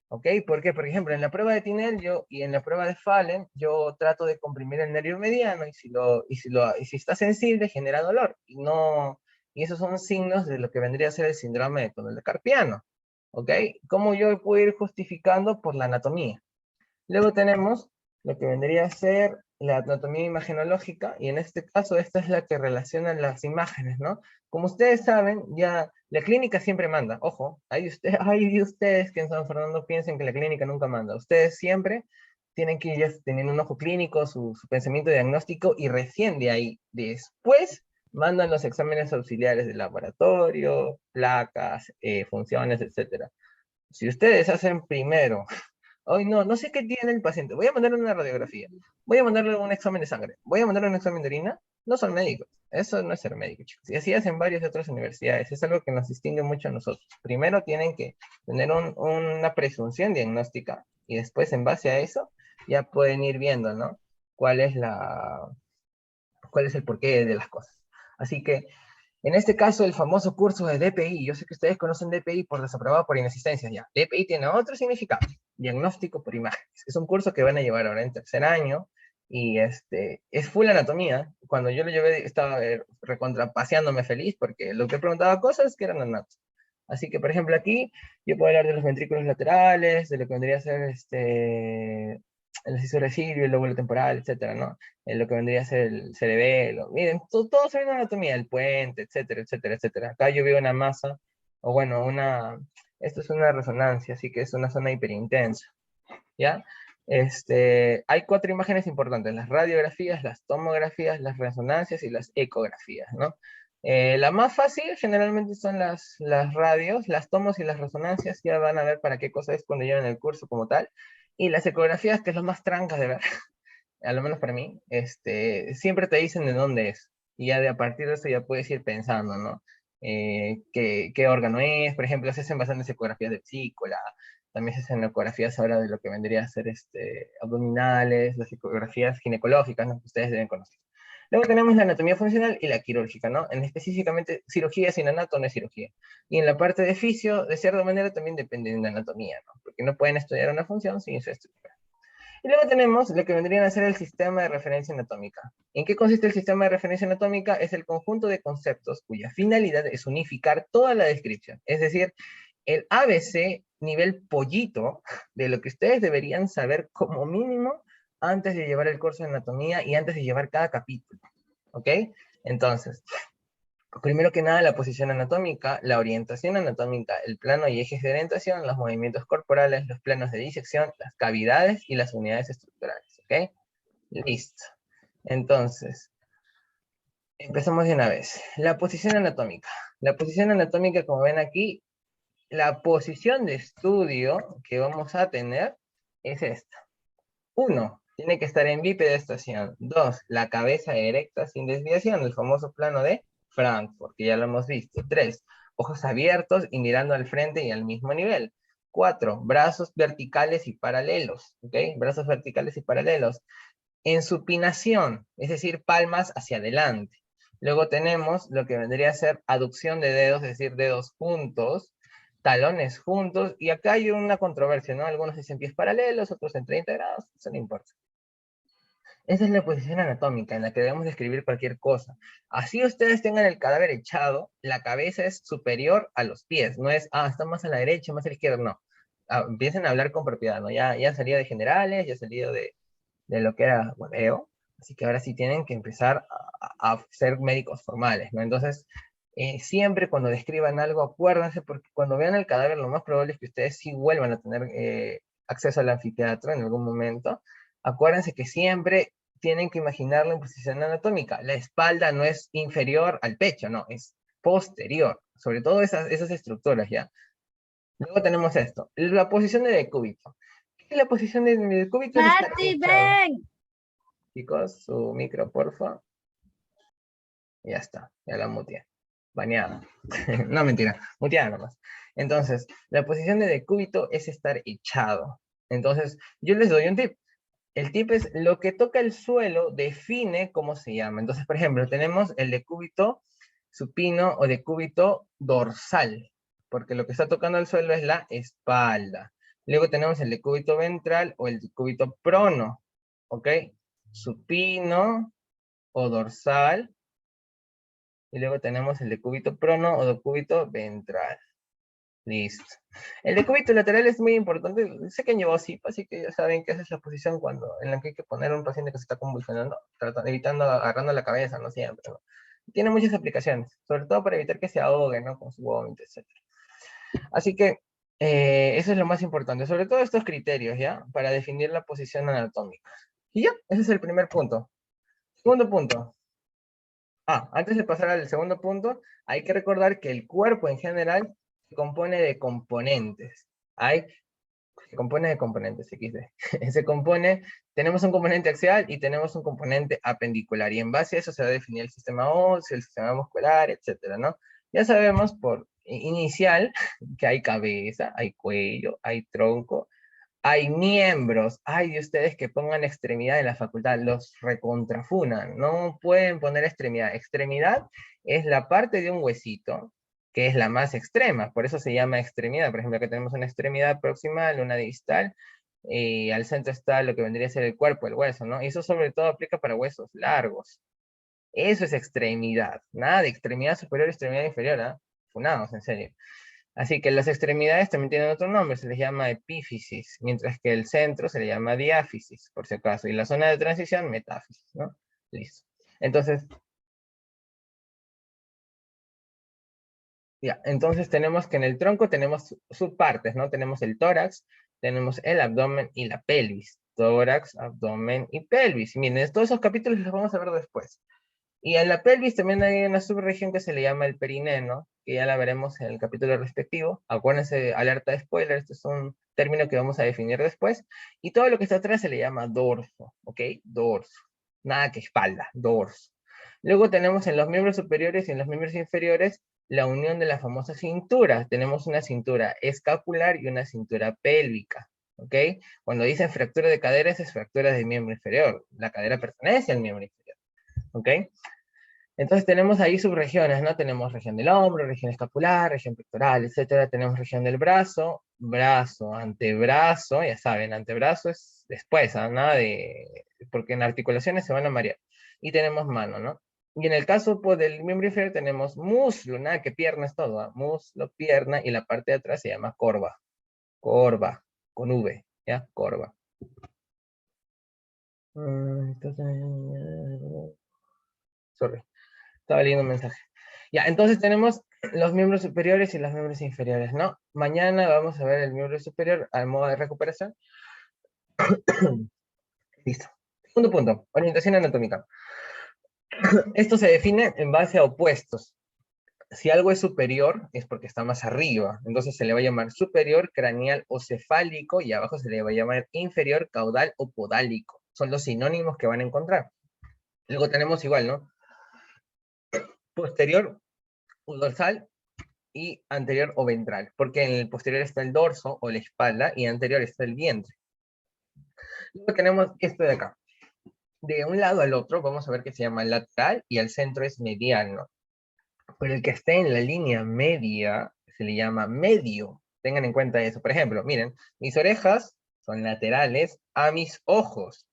¿Ok? ¿Por qué? Por ejemplo, en la prueba de Tinel y en la prueba de Fallen, yo trato de comprimir el nervio mediano, y si está sensible, genera dolor. Y esos son signos de lo que vendría a ser el síndrome de túnel de Carpiano. ¿Ok? ¿Cómo yo puedo ir justificando? Por la anatomía. Luego tenemos lo que vendría a ser la anatomía imagenológica, y en este caso esta es la que relaciona las imágenes, ¿no? Como ustedes saben, ya la clínica siempre manda. Ojo, hay de ustedes que en San Fernando piensen que la clínica nunca manda. Ustedes siempre tienen que ir ya teniendo un ojo clínico, su pensamiento diagnóstico, y recién de ahí, después, mandan los exámenes auxiliares de laboratorio, placas, funciones, etc. Si ustedes hacen primero, hoy no sé qué tiene el paciente, voy a mandarle una radiografía, voy a mandarle un examen de sangre, voy a mandarle un examen de orina, no son médicos. Eso no es ser médico, chicos. Y así hacen varias otras universidades. Es algo que nos distingue mucho a nosotros. Primero tienen que tener una presunción diagnóstica, y después, en base a eso, ya pueden ir viendo, ¿no? Cuál es cuál es el porqué de las cosas. Así que, en este caso, el famoso curso de DPI, yo sé que ustedes conocen DPI por desaprobado por inexistencia ya. DPI tiene otro significado: diagnóstico por imágenes. Es un curso que van a llevar ahora en tercer año, y es full anatomía. Cuando yo lo llevé, estaba recontrapaseándome feliz, porque lo que preguntaba cosas que eran anatos. Así que, por ejemplo, aquí yo puedo hablar de los ventrículos laterales, de lo que vendría a ser el cisura ciliio, el lóbulo temporal, etcétera, ¿no? Lo que vendría a ser el cerebelo. Miren, todo se ve en anatomía, el puente, etcétera, etcétera, etcétera. Acá yo veo una masa, o bueno, esto es una resonancia, así que es una zona hiperintensa, ¿ya? Hay 4 imágenes importantes: las radiografías, las tomografías, las resonancias y las ecografías, ¿no? La más fácil generalmente son las radios. Las tomos y las resonancias ya van a ver para qué cosa es cuando lleven el curso como tal. Y las ecografías, que es lo más trancas de ver, a lo menos para mí, siempre te dicen de dónde es. Y ya a partir de eso ya puedes ir pensando, ¿no? ¿Qué órgano es? Por ejemplo, se hacen bastantes ecografías de vesícula, también se hacen ecografías ahora de lo que vendría a ser abdominales, las ecografías ginecológicas, ¿no? Que ustedes deben conocer. Luego tenemos la anatomía funcional y la quirúrgica, ¿no? Específicamente, cirugía sin anato no es cirugía. Y en la parte de fisio, de cierta manera, también depende de la anatomía, ¿no? Porque no pueden estudiar una función sin su estructura. Y luego tenemos lo que vendría a ser el sistema de referencia anatómica. ¿En qué consiste el sistema de referencia anatómica? Es el conjunto de conceptos cuya finalidad es unificar toda la descripción. Es decir, el ABC nivel pollito de lo que ustedes deberían saber como mínimo antes de llevar el curso de anatomía y antes de llevar cada capítulo. ¿Ok? Entonces, primero que nada, la posición anatómica, la orientación anatómica, el plano y ejes de orientación, los movimientos corporales, los planos de disección, las cavidades y las unidades estructurales. ¿Ok? Listo. Entonces, empezamos de una vez. La posición anatómica. La posición anatómica, como ven aquí, la posición de estudio que vamos a tener es esta. 1. Tiene que estar en bipedestación. 2. La cabeza erecta sin desviación, el famoso plano de Frankfurt, que ya lo hemos visto. 3. Ojos abiertos y mirando al frente y al mismo nivel. 4. Brazos verticales y paralelos. ¿Ok? Brazos verticales y paralelos. en supinación, es decir, palmas hacia adelante. Luego tenemos lo que vendría a ser aducción de dedos, es decir, dedos juntos, talones juntos, y acá hay una controversia, ¿no? Algunos dicen pies paralelos, otros en 30 grados, eso no importa. Esa es la posición anatómica en la que debemos describir cualquier cosa. Así ustedes tengan el cadáver echado, la cabeza es superior a los pies, no es, está más a la derecha, más a la izquierda, no. Empiecen a hablar con propiedad, ¿no? Ya salí de generales, ya salí de lo que era hueveo, así que ahora sí tienen que empezar a ser médicos formales, ¿no? Entonces, siempre cuando describan algo, acuérdense, porque cuando vean el cadáver, lo más probable es que ustedes sí vuelvan a tener acceso al anfiteatro en algún momento. Acuérdense que siempre tienen que imaginarlo en posición anatómica. La espalda no es inferior al pecho, no, es posterior, sobre todo esas estructuras, ¿ya? Luego tenemos esto, la posición de decúbito. La posición de decúbito es estar Marty, echado. ven. Chicos, su micro, porfa. Ya está, ya la muteé. Baneada. No, mentira, muteada nomás. Entonces, la posición de decúbito es estar echado. Entonces, yo les doy un tip. El tip es lo que toca el suelo define cómo se llama. Entonces, por ejemplo, tenemos el decúbito supino o decúbito dorsal, porque lo que está tocando el suelo es la espalda. Luego tenemos el decúbito ventral o el decúbito prono, ¿ok? Supino o dorsal. Y luego tenemos el decúbito prono o decúbito ventral. Listo. El decúbito lateral es muy importante. Sé que llevó CIP, así que ya saben que esa es la posición en la que hay que poner a un paciente que se está convulsionando, evitando, agarrando la cabeza, no siempre, ¿no? Tiene muchas aplicaciones, sobre todo para evitar que se ahogue, ¿no? Con su vómito, etc. Así que eso es lo más importante, sobre todo estos criterios, ¿ya? Para definir la posición anatómica. Y ya, ese es el primer punto. Segundo punto. Antes de pasar al segundo punto, hay que recordar que el cuerpo en general se compone de componentes. Se compone de componentes, XD. Tenemos un componente axial y tenemos un componente apendicular, y en base a eso se va a definir el sistema óseo, el sistema muscular, etcétera, ¿no? Ya sabemos por inicial que hay cabeza, hay cuello, hay tronco, hay miembros. Hay de ustedes que pongan extremidad en la facultad, los recontrafunan, no pueden poner extremidad. Extremidad es la parte de un huesito, que es la más extrema, por eso se llama extremidad. Por ejemplo, aquí tenemos una extremidad proximal, una distal, y al centro está lo que vendría a ser el cuerpo, el hueso, ¿no? Y eso sobre todo aplica para huesos largos. Eso es extremidad, nada de extremidad superior, extremidad inferior, ¿ah? Funados, en serio. Así que las extremidades también tienen otro nombre, se les llama epífisis, mientras que el centro se le llama diáfisis, por si acaso, y la zona de transición, metáfisis, ¿no? Listo. Entonces, entonces tenemos que en el tronco tenemos subpartes, ¿no? Tenemos el tórax, tenemos el abdomen y la pelvis. Tórax, abdomen y pelvis. Miren, todos esos capítulos los vamos a ver después. Y en la pelvis también hay una subregión que se le llama el perineo, que ya la veremos en el capítulo respectivo. Acuérdense, alerta de spoiler, este es un término que vamos a definir después. Y todo lo que está atrás se le llama dorso, ¿ok? Dorso. Nada que espalda, dorso. Luego tenemos en los miembros superiores y en los miembros inferiores la unión de la famosa cintura. Tenemos una cintura escapular y una cintura pélvica, ¿ok? Cuando dicen fractura de cadera, es fractura de miembro inferior. La cadera pertenece al miembro inferior, ¿ok? Entonces tenemos ahí subregiones, ¿no? Tenemos región del hombro, región escapular, región pectoral, etcétera. Tenemos región del brazo, brazo, antebrazo, ya saben, antebrazo es después, nada de... porque en articulaciones se van a marear. Y tenemos mano, ¿no? Y en el caso pues, del miembro inferior tenemos muslo, nada que pierna es todo, muslo, pierna, y la parte de atrás se llama corva. Corva, con V, ¿ya? Corva. Sorry. Estaba leyendo un mensaje. Ya, entonces tenemos los miembros superiores y los miembros inferiores, ¿no? Mañana vamos a ver el miembro superior al modo de recuperación. Listo. Segundo punto, orientación anatómica. Esto se define en base a opuestos. Si algo es superior, es porque está más arriba. Entonces se le va a llamar superior, craneal o cefálico, y abajo se le va a llamar inferior, caudal o podálico. Son los sinónimos que van a encontrar. Luego tenemos igual, ¿no? Posterior o dorsal y anterior o ventral, porque en el posterior está el dorso o la espalda y anterior está el vientre. Luego tenemos esto de acá. de un lado al otro vamos a ver que se llama lateral y al centro es mediano. Pero el que esté en la línea media se le llama medio. Tengan en cuenta eso. Por ejemplo, miren, mis orejas son laterales a mis ojos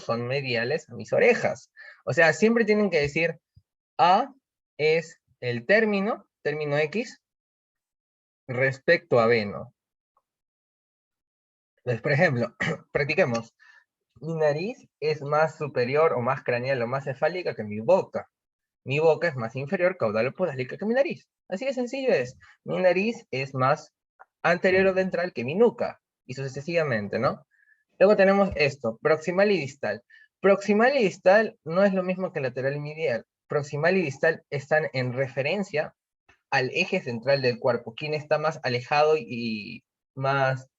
son mediales a mis orejas. O sea, siempre tienen que decir A es el término X, respecto a B, ¿no? Entonces, por ejemplo, practiquemos. Mi nariz es más superior o más craneal o más cefálica que mi boca. Mi boca es más inferior caudal o podálica que mi nariz. Así de sencillo es. Mi nariz es más anterior o ventral que mi nuca. Y sucesivamente, ¿no? Luego tenemos esto, proximal y distal. Proximal y distal no es lo mismo que lateral y medial. Proximal y distal están en referencia al eje central del cuerpo. ¿Quién está más alejado y más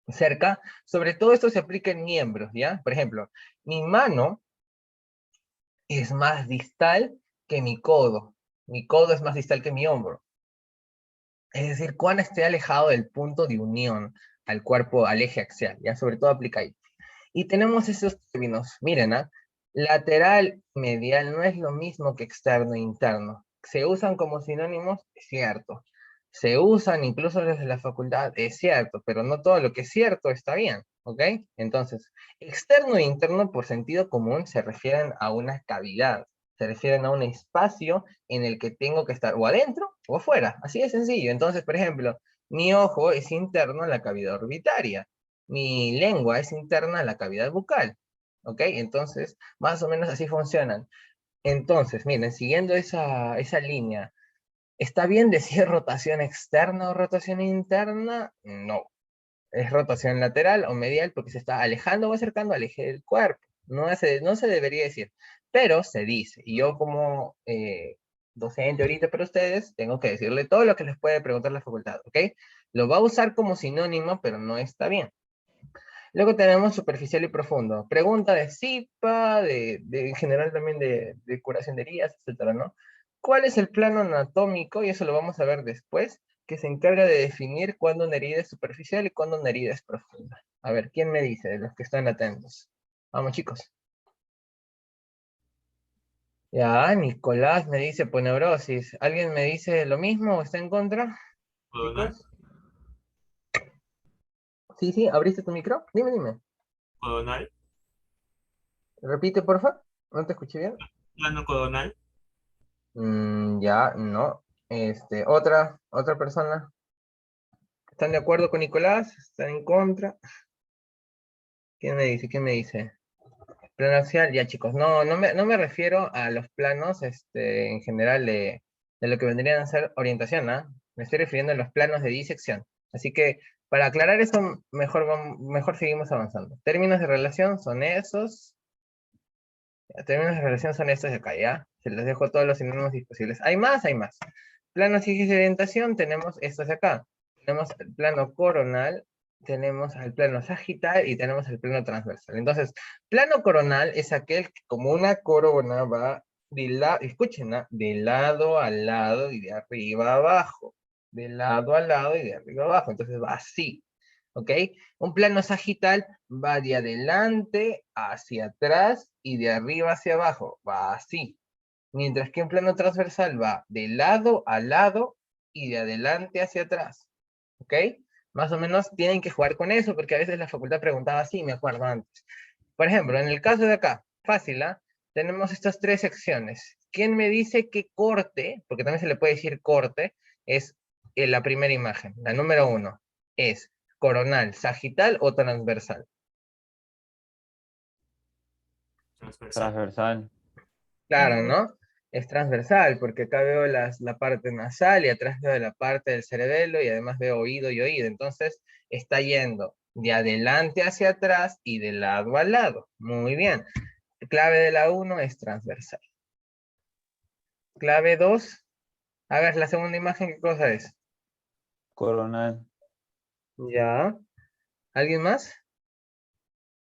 cerca? Sobre todo esto se aplica en miembros, ¿ya? Por ejemplo, mi mano es más distal que mi codo. Mi codo es más distal que mi hombro. Es decir, cuán esté alejado del punto de unión al cuerpo, al eje axial, ¿ya? Sobre todo aplica ahí. Y tenemos esos términos. Miren, ¿ah? Lateral, medial no es lo mismo que externo e interno. Se usan como sinónimos, es cierto. Se usan incluso desde la facultad, es cierto, pero no todo lo que es cierto está bien, ¿ok? Entonces, externo e interno por sentido común se refieren a una cavidad, se refieren a un espacio en el que tengo que estar o adentro o afuera, así de sencillo. Entonces, por ejemplo, mi ojo es interno a la cavidad orbitaria, mi lengua es interna a la cavidad bucal, ¿ok? Entonces, más o menos así funcionan. Entonces, miren, siguiendo esa línea, ¿está bien decir rotación externa o rotación interna? No. Es rotación lateral o medial porque se está alejando o acercando al eje del cuerpo. No se debería decir, pero se dice. Y yo como docente ahorita para ustedes, tengo que decirle todo lo que les puede preguntar la facultad, ¿ok? Lo va a usar como sinónimo, pero no está bien. Luego tenemos superficial y profundo. Pregunta de CIPA, en general también de curación de heridas, etcétera, ¿no? ¿Cuál es el plano anatómico? Y eso lo vamos a ver después, que se encarga de definir cuándo una herida es superficial y cuándo una herida es profunda. A ver, ¿quién me dice de los que están atentos? Vamos, chicos. Ya, Nicolás me dice poneurosis. ¿Alguien me dice lo mismo o está en contra? Coronal, Chicos. Sí, sí, ¿abriste tu micro? Dime. coronal, Repite, porfa. No te escuché bien. plano coronal, Ya, no. Otra persona. ¿Están de acuerdo con Nicolás? ¿Están en contra? ¿Quién me dice? ¿Quién me dice? Plano axial, ya chicos, no me refiero a los planos en general de lo que vendrían a ser orientación, ¿ah? Me estoy refiriendo a los planos de disección. Así que, para aclarar eso, mejor seguimos avanzando. Términos de relación son esos. Términos de relación son estos de acá, ¿ya? Se les dejo todos los sinónimos disponibles. Hay más, hay más. Planos y ejes de orientación tenemos estos de acá. Tenemos el plano coronal, tenemos el plano sagital y tenemos el plano transversal. Entonces, plano coronal es aquel que como una corona va escuchen, ¿ah? De lado a lado y de arriba a abajo. De lado a lado y de arriba a abajo. Entonces va así. ¿Ok? Un plano sagital va de adelante hacia atrás y de arriba hacia abajo. Va así. Mientras que un plano transversal va de lado a lado y de adelante hacia atrás. ¿Ok? Más o menos tienen que jugar con eso porque a veces la facultad preguntaba así, me acuerdo antes. Por ejemplo, en el caso de acá, fácil, ¿ah? Tenemos estas tres secciones. ¿Quién me dice qué corte, porque también se le puede decir corte, es la primera imagen, la número 1, es coronal, sagital o transversal? transversal. Transversal. Claro, ¿no? Es transversal, porque acá veo la parte nasal y atrás veo la parte del cerebelo y además veo oído y oído. Entonces, está yendo de adelante hacia atrás y de lado a lado. Muy bien. Clave de la 1 es transversal. Clave 2, hagas la segunda imagen, ¿qué cosa es? Coronal. Ya. ¿Alguien más?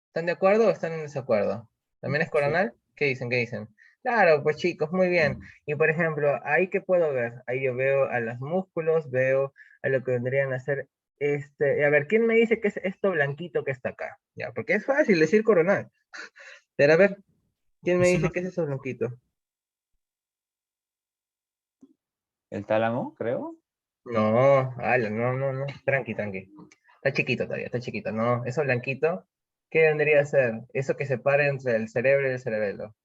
¿Están de acuerdo o están en desacuerdo? ¿También es Sí. coronal? ¿Qué dicen? ¿Qué dicen? Claro, pues chicos, muy bien. Y por ejemplo, ¿ahí qué puedo ver? Ahí yo veo a los músculos, veo a lo que vendrían a ser a ver, ¿quién me dice que es esto blanquito que está acá? Ya, porque es fácil decir coronal. Pero a ver, ¿quién me Ese dice no- que es eso blanquito? El tálamo, creo. No, ala, no, tranqui, tranqui. Está chiquito todavía, está chiquito. No, eso blanquito, ¿qué vendría a ser? Eso que separa entre el cerebro y el cerebelo.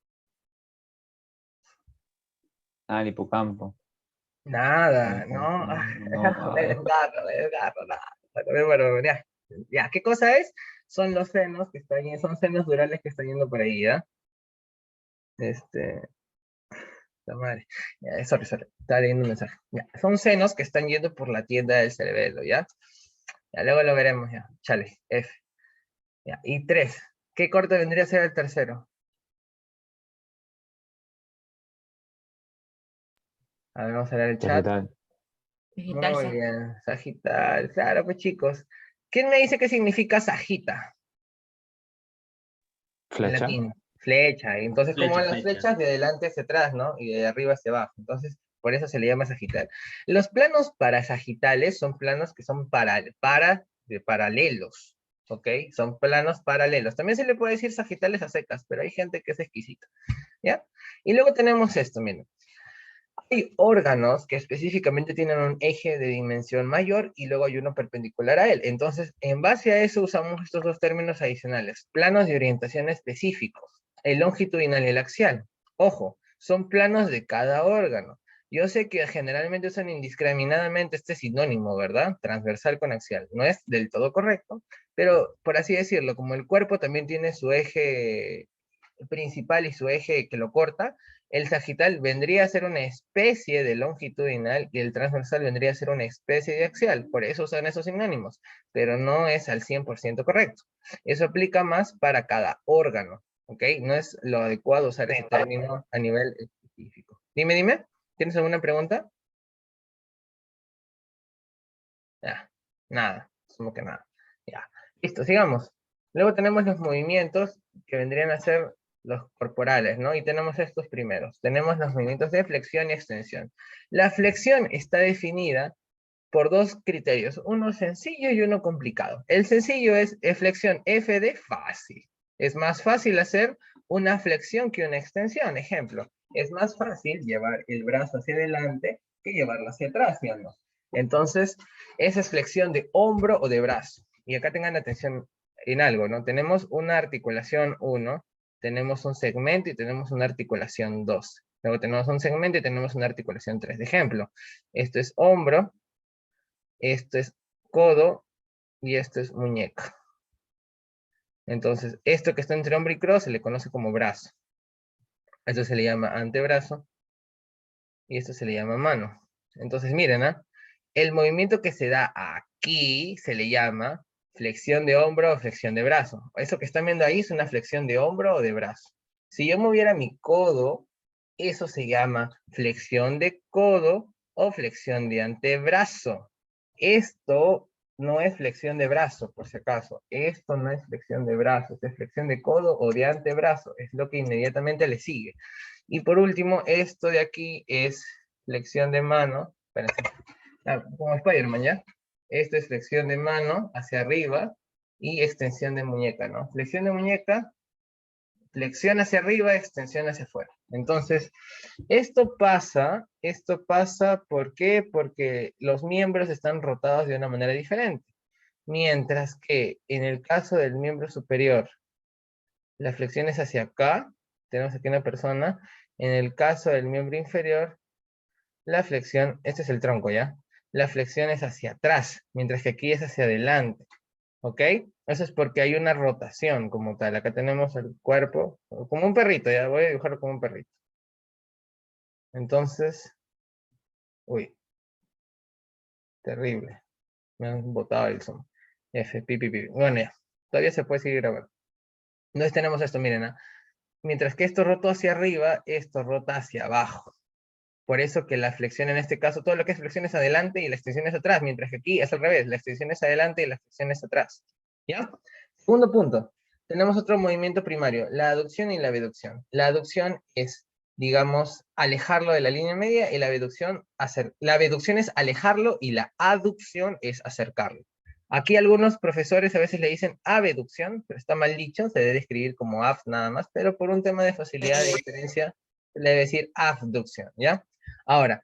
Ah, el hipocampo. Nada, no. No, no, Nada. Bueno, ya, ¿qué cosa es? Son los senos que están, son senos durales que están yendo por ahí, ¿ya? La madre. Ya, sorry, estaba leyendo un mensaje. Ya, son senos que están yendo por la tienda del cerebelo, ¿ya? Ya, luego lo veremos, ya. Chale, F. Ya, y 3. ¿Qué corte vendría a ser el tercero? A ver, vamos a leer el chat. Sagital. Digital, Muy bien, sagital. Claro, pues chicos. ¿Quién me dice qué significa sagita en Flecha. latín? Flecha. Entonces, ¿cómo van las Flecha. flechas? De adelante hacia atrás, ¿no? Y de arriba hacia abajo. Entonces, por eso se le llama sagital. Los planos parasagitales son planos que son paralelos. ¿Ok? Son planos paralelos. También se le puede decir sagitales a secas, pero hay gente que es exquisita. ¿Ya? Y luego tenemos esto, miren. Hay órganos que específicamente tienen un eje de dimensión mayor y luego hay uno perpendicular a él. Entonces, en base a eso usamos estos dos términos adicionales, planos de orientación específicos, el longitudinal y el axial. Ojo, son planos de cada órgano. Yo sé que generalmente usan indiscriminadamente este sinónimo, ¿verdad? Transversal con axial. No es del todo correcto, pero por así decirlo, como el cuerpo también tiene su eje principal y su eje que lo corta, el sagital vendría a ser una especie de longitudinal y el transversal vendría a ser una especie de axial. Por eso usan esos sinónimos, pero no es al 100% correcto. Eso aplica más para cada órgano, ¿ok? No es lo adecuado usar ese término a nivel específico. Dime, ¿tienes alguna pregunta? Ya, nada, asumo que nada. Ya, listo, sigamos. Luego tenemos los movimientos que vendrían a ser los corporales, ¿no? Y tenemos estos primeros. Tenemos los movimientos de flexión y extensión. La flexión está definida por dos criterios, uno sencillo y uno complicado. El sencillo es flexión F de fácil. Es más fácil hacer una flexión que una extensión. Ejemplo, es más fácil llevar el brazo hacia adelante que llevarlo hacia atrás, ¿no? Entonces, esa es flexión de hombro o de brazo. Y acá tengan atención en algo, ¿no? Tenemos una articulación 1, tenemos un segmento y tenemos una articulación 2. Luego tenemos un segmento y tenemos una articulación 3. De ejemplo, esto es hombro, esto es codo y esto es muñeca. Entonces, esto que está entre hombro y codo se le conoce como brazo. Esto se le llama antebrazo y esto se le llama mano. Entonces, miren, ¿ah? El movimiento que se da aquí se le llama flexión de hombro o flexión de brazo. Eso que están viendo ahí es una flexión de hombro o de brazo. Si yo moviera mi codo, eso se llama flexión de codo o flexión de antebrazo. Esto no es flexión de brazo, por si acaso. Esto no es flexión de brazo, esto es flexión de codo o de antebrazo. Es lo que inmediatamente le sigue. Y por último, esto de aquí es flexión de mano. Espérense. Como Spider-Man, ¿ya? Esto es flexión de mano hacia arriba y extensión de muñeca, ¿no? Flexión de muñeca, flexión hacia arriba, extensión hacia afuera. Entonces, esto pasa, ¿por qué? Porque los miembros están rotados de una manera diferente. Mientras que en el caso del miembro superior, la flexión es hacia acá, tenemos aquí una persona. En el caso del miembro inferior, la flexión, este es el tronco, ¿ya? La flexión es hacia atrás, mientras que aquí es hacia adelante. ¿Ok? Eso es porque hay una rotación como tal. Acá tenemos el cuerpo, como un perrito, ya voy a dibujarlo como un perrito. Entonces, uy, terrible. Me han botado el zoom. F, pi, pi, pi. Bueno, ya, todavía se puede seguir grabando. Entonces tenemos esto, miren, ¿ah? Mientras que esto rota hacia arriba, esto rota hacia abajo. Por eso que la flexión en este caso, todo lo que es flexión es adelante y la extensión es atrás, mientras que aquí es al revés, la extensión es adelante y la flexión es atrás. ¿Ya? Segundo punto, tenemos otro movimiento primario, la aducción y la abducción. La aducción es, digamos, alejarlo de la línea media y la abducción es alejarlo y la aducción es acercarlo. Aquí algunos profesores a veces le dicen abducción, pero está mal dicho, se debe escribir como af nada más, pero por un tema de facilidad de diferencia, se le debe decir abducción, ¿ya? Ahora,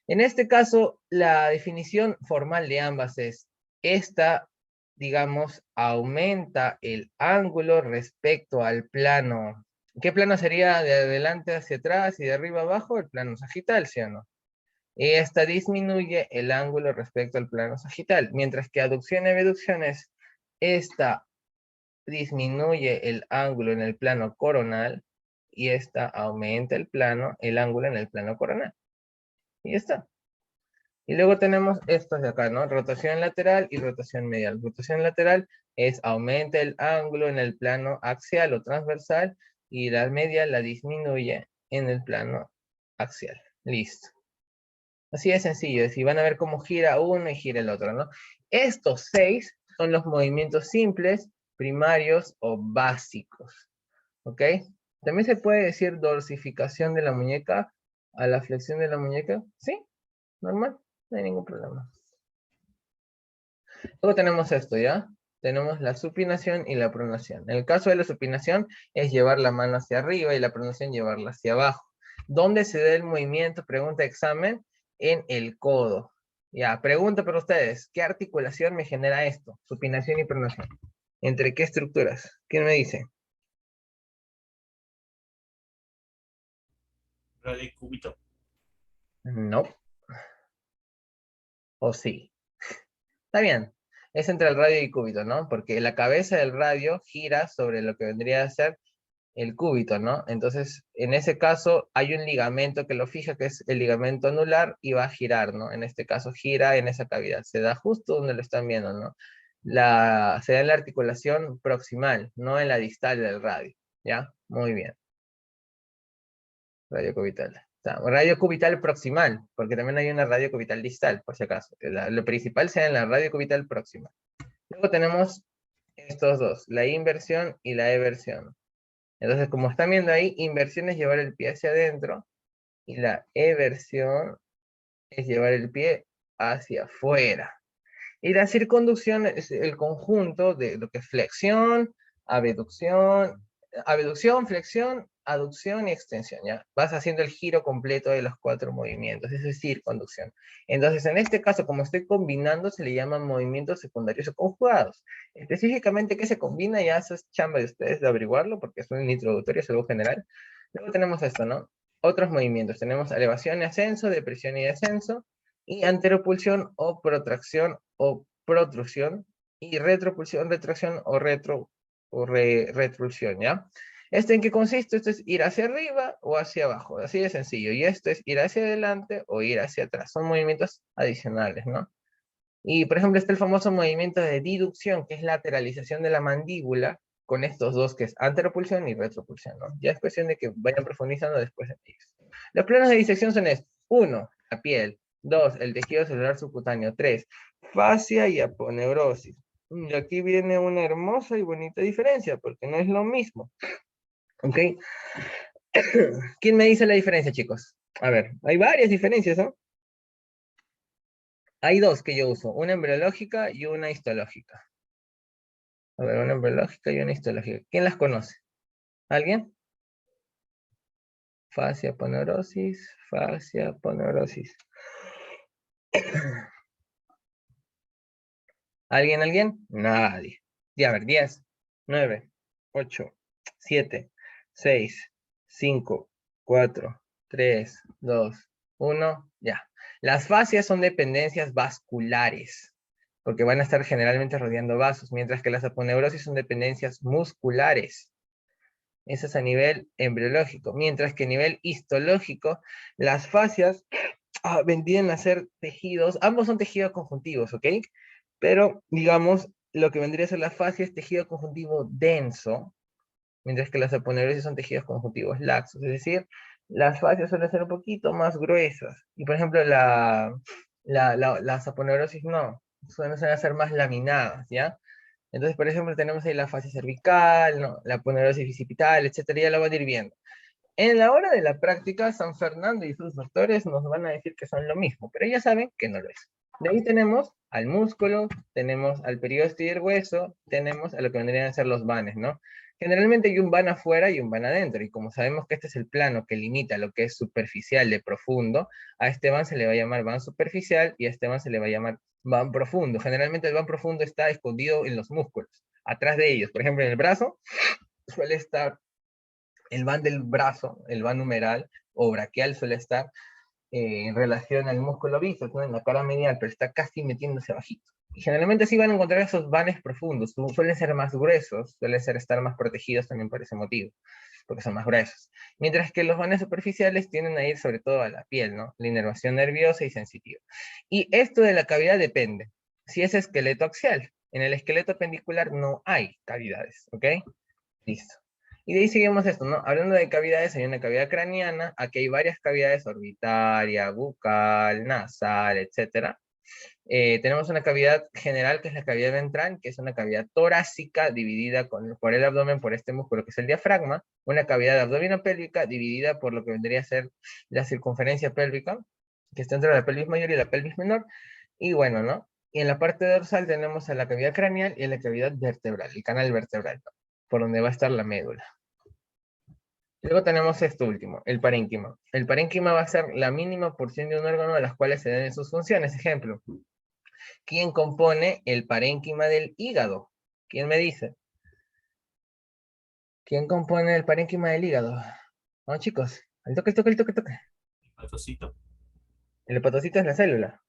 en este caso, la definición formal de ambas es, esta, digamos, aumenta el ángulo respecto al plano. ¿Qué plano sería de adelante hacia atrás y de arriba abajo? El plano sagital, ¿sí o no? Y esta disminuye el ángulo respecto al plano sagital, mientras que aducción y abducción es, esta disminuye el ángulo en el plano coronal y esta aumenta el ángulo en el plano coronal. Y ya está. Y luego tenemos estos de acá, ¿no? Rotación lateral y rotación medial. Rotación lateral es aumenta el ángulo en el plano axial o transversal y la medial la disminuye en el plano axial. Listo. Así de sencillo, es decir, van a ver cómo gira uno y gira el otro, ¿no? Estos 6 son los movimientos simples, primarios o básicos, ¿ok? También se puede decir dorsificación de la muñeca a la flexión de la muñeca, ¿sí? Normal, no hay ningún problema. Luego tenemos esto, ¿ya? Tenemos la supinación y la pronación. En el caso de la supinación es llevar la mano hacia arriba y la pronación llevarla hacia abajo. ¿Dónde se da el movimiento? Pregunta examen. En el codo. Ya, pregunta para ustedes. ¿Qué articulación me genera esto? Supinación y pronación. ¿Entre qué estructuras? ¿Quién me dice? Radio y cúbito. No. ¿O sí? Está bien. Es entre el radio y cúbito, ¿no? Porque la cabeza del radio gira sobre lo que vendría a ser el cúbito, ¿no? Entonces, en ese caso, hay un ligamento que lo fija, que es el ligamento anular, y va a girar, ¿no? En este caso, gira en esa cavidad. Se da justo donde lo están viendo, ¿no? Se da en la articulación proximal, no en la distal del radio, ¿ya? Muy bien. Radio cubital. Radio cubital proximal, porque también hay una radio cubital distal, por si acaso. Lo principal sea en la radio cubital proximal. Luego tenemos estos dos, la inversión y la eversión. Entonces, como están viendo ahí, inversión es llevar el pie hacia adentro y la eversión es llevar el pie hacia afuera. Y la circunducción es el conjunto de lo que es flexión, abducción, flexión, aducción y extensión, ¿ya? Vas haciendo el giro completo de los 4 movimientos, eso es circunducción. Entonces, en este caso, como estoy combinando, se le llaman movimientos secundarios o conjugados. Específicamente, ¿qué se combina? Ya eso es chamba de ustedes de averiguarlo, porque es un introductorio, es algo general. Luego tenemos esto, ¿no? Otros movimientos, tenemos elevación y ascenso, depresión y descenso, y anteropulsión o protracción o protrusión, y retropulsión, retracción o retrulsión, ¿ya? ¿Esto en qué consiste? Esto es ir hacia arriba o hacia abajo, así de sencillo. Y esto es ir hacia adelante o ir hacia atrás. Son movimientos adicionales, ¿no? Y, por ejemplo, está el famoso movimiento de diducción, que es lateralización de la mandíbula, con estos dos, que es anteropulsión y retropulsión, ¿no? Ya es cuestión de que vayan profundizando después en ellos. Los planos de disección son estos. 1, la piel. 2, el tejido celular subcutáneo. 3, fascia y aponeurosis. Y aquí viene una hermosa y bonita diferencia, porque no es lo mismo. ¿Ok? ¿Quién me dice la diferencia, chicos? A ver, hay varias diferencias, ¿no? Hay dos que yo uso, una embriológica y una histológica. A ver, una embriológica y una histológica. ¿Quién las conoce? ¿Alguien? Fascia, aponeurosis, fascia, aponeurosis. ¿Alguien, alguien? Nadie. Ya, a ver, 10, 9, 8, 7, 6, 5, 4, 3, 2, 1, ya. Las fascias son dependencias vasculares, porque van a estar generalmente rodeando vasos, mientras que las aponeurosis son dependencias musculares. Eso es a nivel embriológico, mientras que a nivel histológico, las fascias vendrían a ser tejidos, ambos son tejidos conjuntivos, ¿ok? Pero, digamos, lo que vendría a ser la fascia es tejido conjuntivo denso, mientras que las aponeurosis son tejidos conjuntivos laxos, es decir, las fascias suelen ser un poquito más gruesas, y por ejemplo, las aponeurosis no, suelen ser más laminadas, ¿ya? Entonces, por ejemplo, tenemos ahí la fascia cervical, ¿no? La aponeurosis bicipital, etcétera, ya lo van a ir viendo. En la hora de la práctica, San Fernando y sus doctores nos van a decir que son lo mismo, pero ya saben que no lo es. De ahí tenemos al músculo, tenemos al periósteo y el hueso, tenemos a lo que vendrían a ser los vanes, ¿no? Generalmente hay un van afuera y un van adentro, y como sabemos que este es el plano que limita lo que es superficial de profundo, a este van se le va a llamar van superficial y a este van se le va a llamar van profundo. Generalmente el van profundo está escondido en los músculos, atrás de ellos. Por ejemplo, en el brazo suele estar el van del brazo, el van humeral o braquial suele estar en relación al músculo bíceps, ¿no? En la cara medial, pero está casi metiéndose bajito. Y generalmente sí van a encontrar esos vanes profundos, suelen ser más gruesos, suelen estar más protegidos también por ese motivo, porque son más gruesos. Mientras que los vanes superficiales tienden a ir sobre todo a la piel, ¿no? La inervación nerviosa y sensitiva. Y esto de la cavidad depende. Si es esqueleto axial, en el esqueleto pendicular no hay cavidades, ¿ok? Listo. Y de ahí seguimos esto, ¿no? Hablando de cavidades, hay una cavidad craneana, aquí hay varias cavidades, orbitaria, bucal, nasal, etc. Tenemos una cavidad general, que es la cavidad ventral, que es una cavidad torácica dividida por el abdomen, por este músculo que es el diafragma, una cavidad abdominopélvica dividida por lo que vendría a ser la circunferencia pélvica, que está entre la pelvis mayor y la pelvis menor, y bueno, ¿no? Y en la parte dorsal tenemos a la cavidad craneal y a la cavidad vertebral, el canal vertebral, ¿no? Por donde va a estar la médula. Luego tenemos esto último, el parénquima. El parénquima va a ser la mínima porción de un órgano de las cuales se den sus funciones. Ejemplo, ¿quién compone el parénquima del hígado? ¿Quién me dice? ¿Quién compone el parénquima del hígado? Vamos, chicos, el toque, el toque, el toque, el toque. Patocito. El hepatocito es la célula.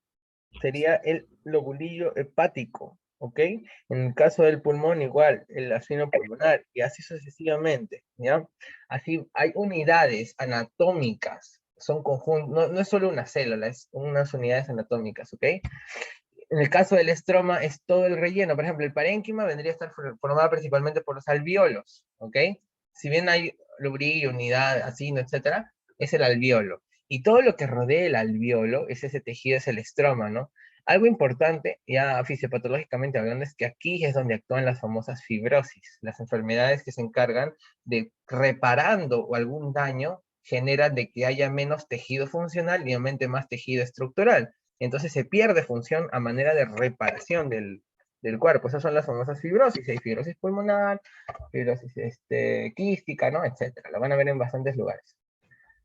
Sería el lobulillo hepático, ¿ok? En el caso del pulmón igual, el asino pulmonar, y así sucesivamente, ¿ya? Así hay unidades anatómicas, son conjuntos, no es solo una célula, es unas unidades anatómicas, ¿ok? En el caso del estroma es todo el relleno, por ejemplo, el parénquima vendría a estar formado principalmente por los alvéolos, ¿ok? Si bien hay lobulillo, unidad, asino, etcétera, es el alvéolo. Y todo lo que rodea el alvéolo, es ese tejido, es el estroma, ¿no? Algo importante, ya fisiopatológicamente hablando, es que aquí es donde actúan las famosas fibrosis, las enfermedades que se encargan de reparando o algún daño, generan de que haya menos tejido funcional y aumente más tejido estructural. Entonces se pierde función a manera de reparación del cuerpo. Esas son las famosas fibrosis. Hay fibrosis pulmonar, fibrosis quística, ¿no? Etcétera. Lo van a ver en bastantes lugares.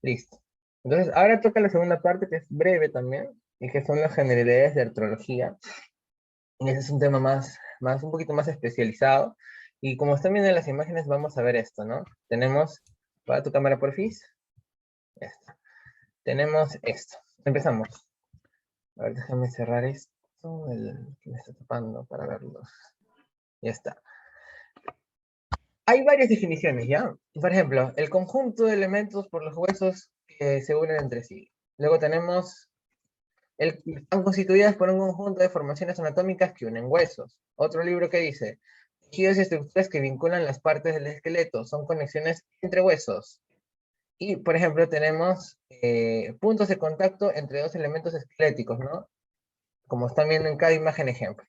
Listo. Entonces, ahora toca la segunda parte, que es breve también, y que son las generalidades de artrología. Y ese es un tema un poquito más especializado. Y como están viendo en las imágenes, vamos a ver esto, ¿no? Tenemos, para tu cámara, porfis. Esto. Tenemos esto. Empezamos. A ver, déjame cerrar esto, el que me está tapando para verlos. Ya está. Hay varias definiciones, ¿ya? Por ejemplo, el conjunto de elementos por los huesos que se unen entre sí. Luego tenemos, están constituidas por un conjunto de formaciones anatómicas que unen huesos. Otro libro que dice, tejidos y estructuras que vinculan las partes del esqueleto, son conexiones entre huesos. Y, por ejemplo, tenemos puntos de contacto entre dos elementos esqueléticos, ¿no? Como están viendo en cada imagen ejemplo.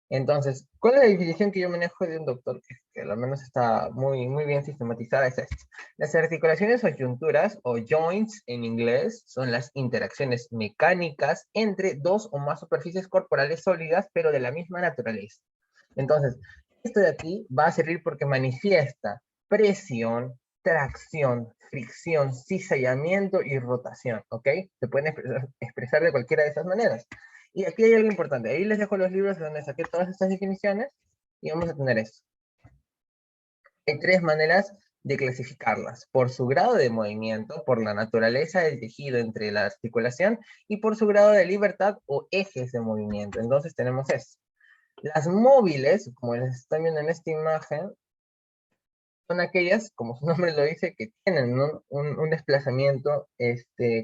Entonces, ¿cuál es la definición que yo manejo de un doctor que al menos está muy bien sistematizada? Es esta. Las articulaciones o yunturas, o joints en inglés, son las interacciones mecánicas entre dos o más superficies corporales sólidas, pero de la misma naturaleza. Entonces, esto de aquí va a servir porque manifiesta presión, tracción, fricción, cizallamiento y rotación, ¿ok? Se pueden expresar de cualquiera de esas maneras. Y aquí hay algo importante. Ahí les dejo los libros donde saqué todas estas definiciones y vamos a tener esto. Hay tres maneras de clasificarlas: por su grado de movimiento, por la naturaleza del tejido entre la articulación y por su grado de libertad o ejes de movimiento. Entonces tenemos esto. Las móviles, como les están viendo en esta imagen, son aquellas, como su nombre lo dice, que tienen un desplazamiento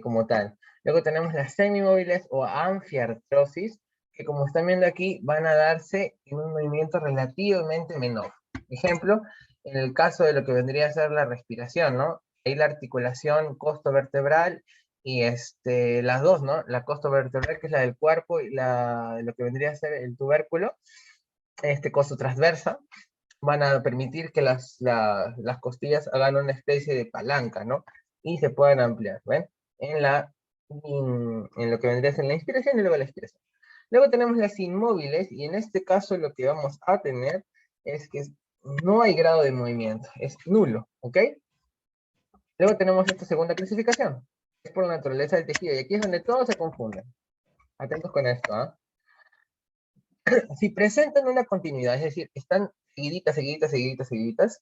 como tal. Luego tenemos las semimóviles o anfiartrosis, que como están viendo aquí, van a darse en un movimiento relativamente menor. Ejemplo, en el caso de lo que vendría a ser la respiración, ¿no? Ahí la articulación costovertebral y las dos, ¿no? La costovertebral, que es la del cuerpo, y lo que vendría a ser el tubérculo, costotransversa, van a permitir que las costillas hagan una especie de palanca, ¿no? Y se puedan ampliar, ¿ven? En lo que vendría a ser la inspiración y luego la expiración. Luego tenemos las inmóviles, y en este caso lo que vamos a tener es que no hay grado de movimiento, es nulo, ¿ok? Luego tenemos esta segunda clasificación, es por la naturaleza del tejido, y aquí es donde todos se confunden. Atentos con esto, ¿ah? Si presentan una continuidad, es decir, están seguiditas, seguiditas, seguiditas, seguiditas,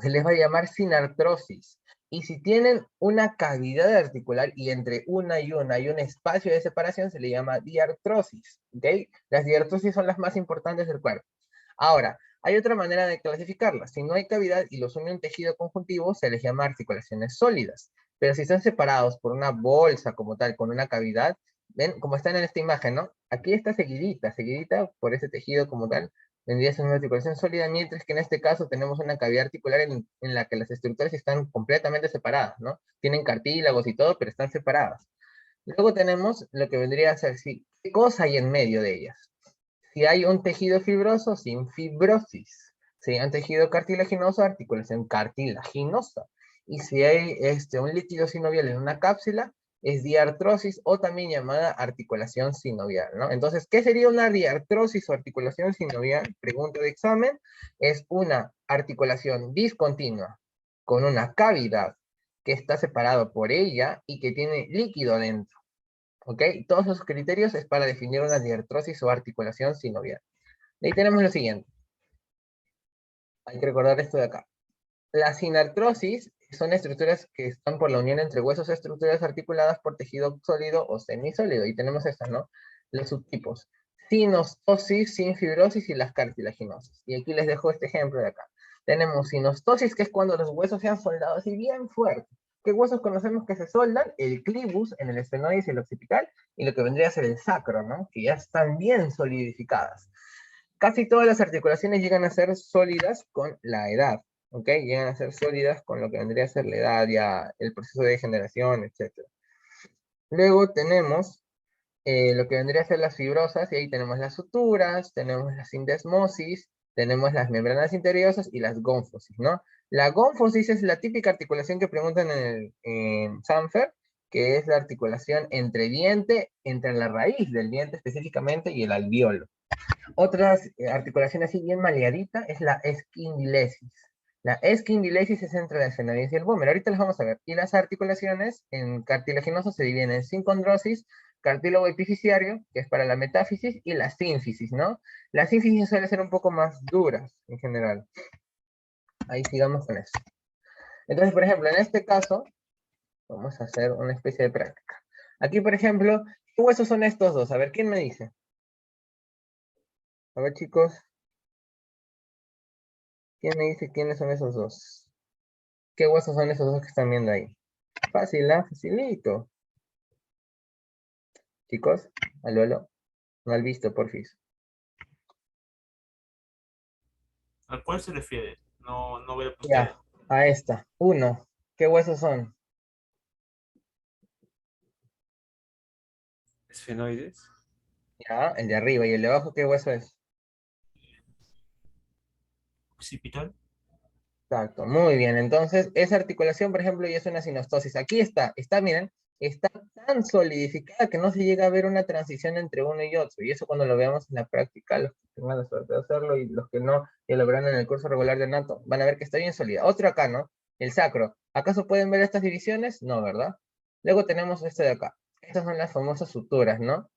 se les va a llamar sinartrosis. Y si tienen una cavidad articular y entre una y una hay un espacio de separación, se le llama diartrosis, ¿ok? Las diartrosis son las más importantes del cuerpo. Ahora, hay otra manera de clasificarlas. Si no hay cavidad y los une un tejido conjuntivo, se les llama articulaciones sólidas. Pero si están separados por una bolsa como tal, con una cavidad, ven, como están en esta imagen, ¿no? Aquí está seguidita, seguidita por ese tejido como tal, vendría a ser una articulación sólida, mientras que en este caso tenemos una cavidad articular en la que las estructuras están completamente separadas, ¿no? Tienen cartílagos y todo, pero están separadas. Luego tenemos lo que vendría a ser, sí, ¿qué cosa hay en medio de ellas? Si hay un tejido fibroso, sin fibrosis. Si hay un tejido cartilaginoso, articulación cartilaginosa. Y si hay un líquido sinovial en una cápsula, es diartrosis o también llamada articulación sinovial, ¿no? Entonces, ¿qué sería una diartrosis o articulación sinovial? Pregunta de examen. Es una articulación discontinua con una cavidad que está separado por ella y que tiene líquido dentro. ¿Ok? Todos esos criterios es para definir una diartrosis o articulación sinovial. De ahí tenemos lo siguiente. Hay que recordar esto de acá. La sinartrosis son estructuras que están por la unión entre huesos, estructuras articuladas por tejido sólido o semisólido. Y tenemos estas, ¿no? Los subtipos. Sinostosis, sin fibrosis y las cartilaginosas. Y aquí les dejo este ejemplo de acá. Tenemos sinostosis, que es cuando los huesos se han soldado así bien fuerte. ¿Qué huesos conocemos que se soldan? El clivus en el esfenoides y el occipital, y lo que vendría a ser el sacro, ¿no? Que ya están bien solidificadas. Casi todas las articulaciones llegan a ser sólidas con la edad, ¿ok? Llegan a ser sólidas con lo que vendría a ser la edad, ya el proceso de degeneración, etc. Luego tenemos lo que vendría a ser las fibrosas, y ahí tenemos las suturas, tenemos la sindesmosis, tenemos las membranas interiosas y las gonfosis, ¿no? La gonfosis es la típica articulación que preguntan en Sanfer, que es la articulación entre diente, entre la raíz del diente específicamente y el alvéolo. Otras articulaciones así bien maleadita es la esquindilesis. La esquindilesis es entre la esfenoides y el vómero. Ahorita las vamos a ver. Y las articulaciones en cartilaginosos se dividen en sincondrosis, cartílago epifisiario, que es para la metáfisis, y la sínfisis, ¿no? La sínfisis suele ser un poco más duras en general. Ahí sigamos con eso. Entonces, por ejemplo, en este caso, vamos a hacer una especie de práctica. Aquí, por ejemplo, ¿qué huesos son estos dos? A ver, ¿quién me dice? A ver, chicos. ¿Quién me dice quiénes son esos dos? ¿Qué huesos son esos dos que están viendo ahí? Fácil, ¿ah? Facilito. Chicos, aló. No han visto, porfis. ¿A cuál se refiere? No, no veo por Ya, a esta. Uno. ¿Qué huesos son? Esfenoides. Ya, el de arriba. ¿Y el de abajo qué hueso es? occipital. Exacto, muy bien. Entonces, esa articulación, por ejemplo, ya es una sinostosis. Aquí miren, está tan solidificada que no se llega a ver una transición entre uno y otro. Y eso cuando lo veamos en la práctica, los que tengan la suerte de hacerlo y los que no, ya lo verán en el curso regular de Nato, van a ver que está bien sólida. Otro acá, ¿no? El sacro. ¿Acaso pueden ver estas divisiones? No, ¿verdad? Luego tenemos este de acá. Estas son las famosas suturas, ¿no?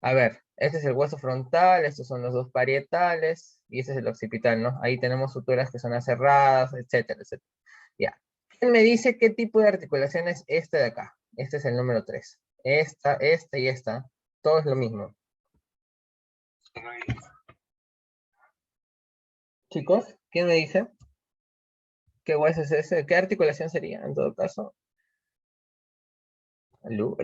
A ver, este es el hueso frontal, estos son los dos parietales, y este es el occipital, ¿no? Ahí tenemos suturas que son aserradas, etcétera, etcétera. Ya. ¿Quién me dice qué tipo de articulación es este de acá? Este es el número 3. Esta y esta, todo es lo mismo. Chicos, ¿quién me dice? ¿Qué hueso es ese? ¿Qué articulación sería, en todo caso? Aló.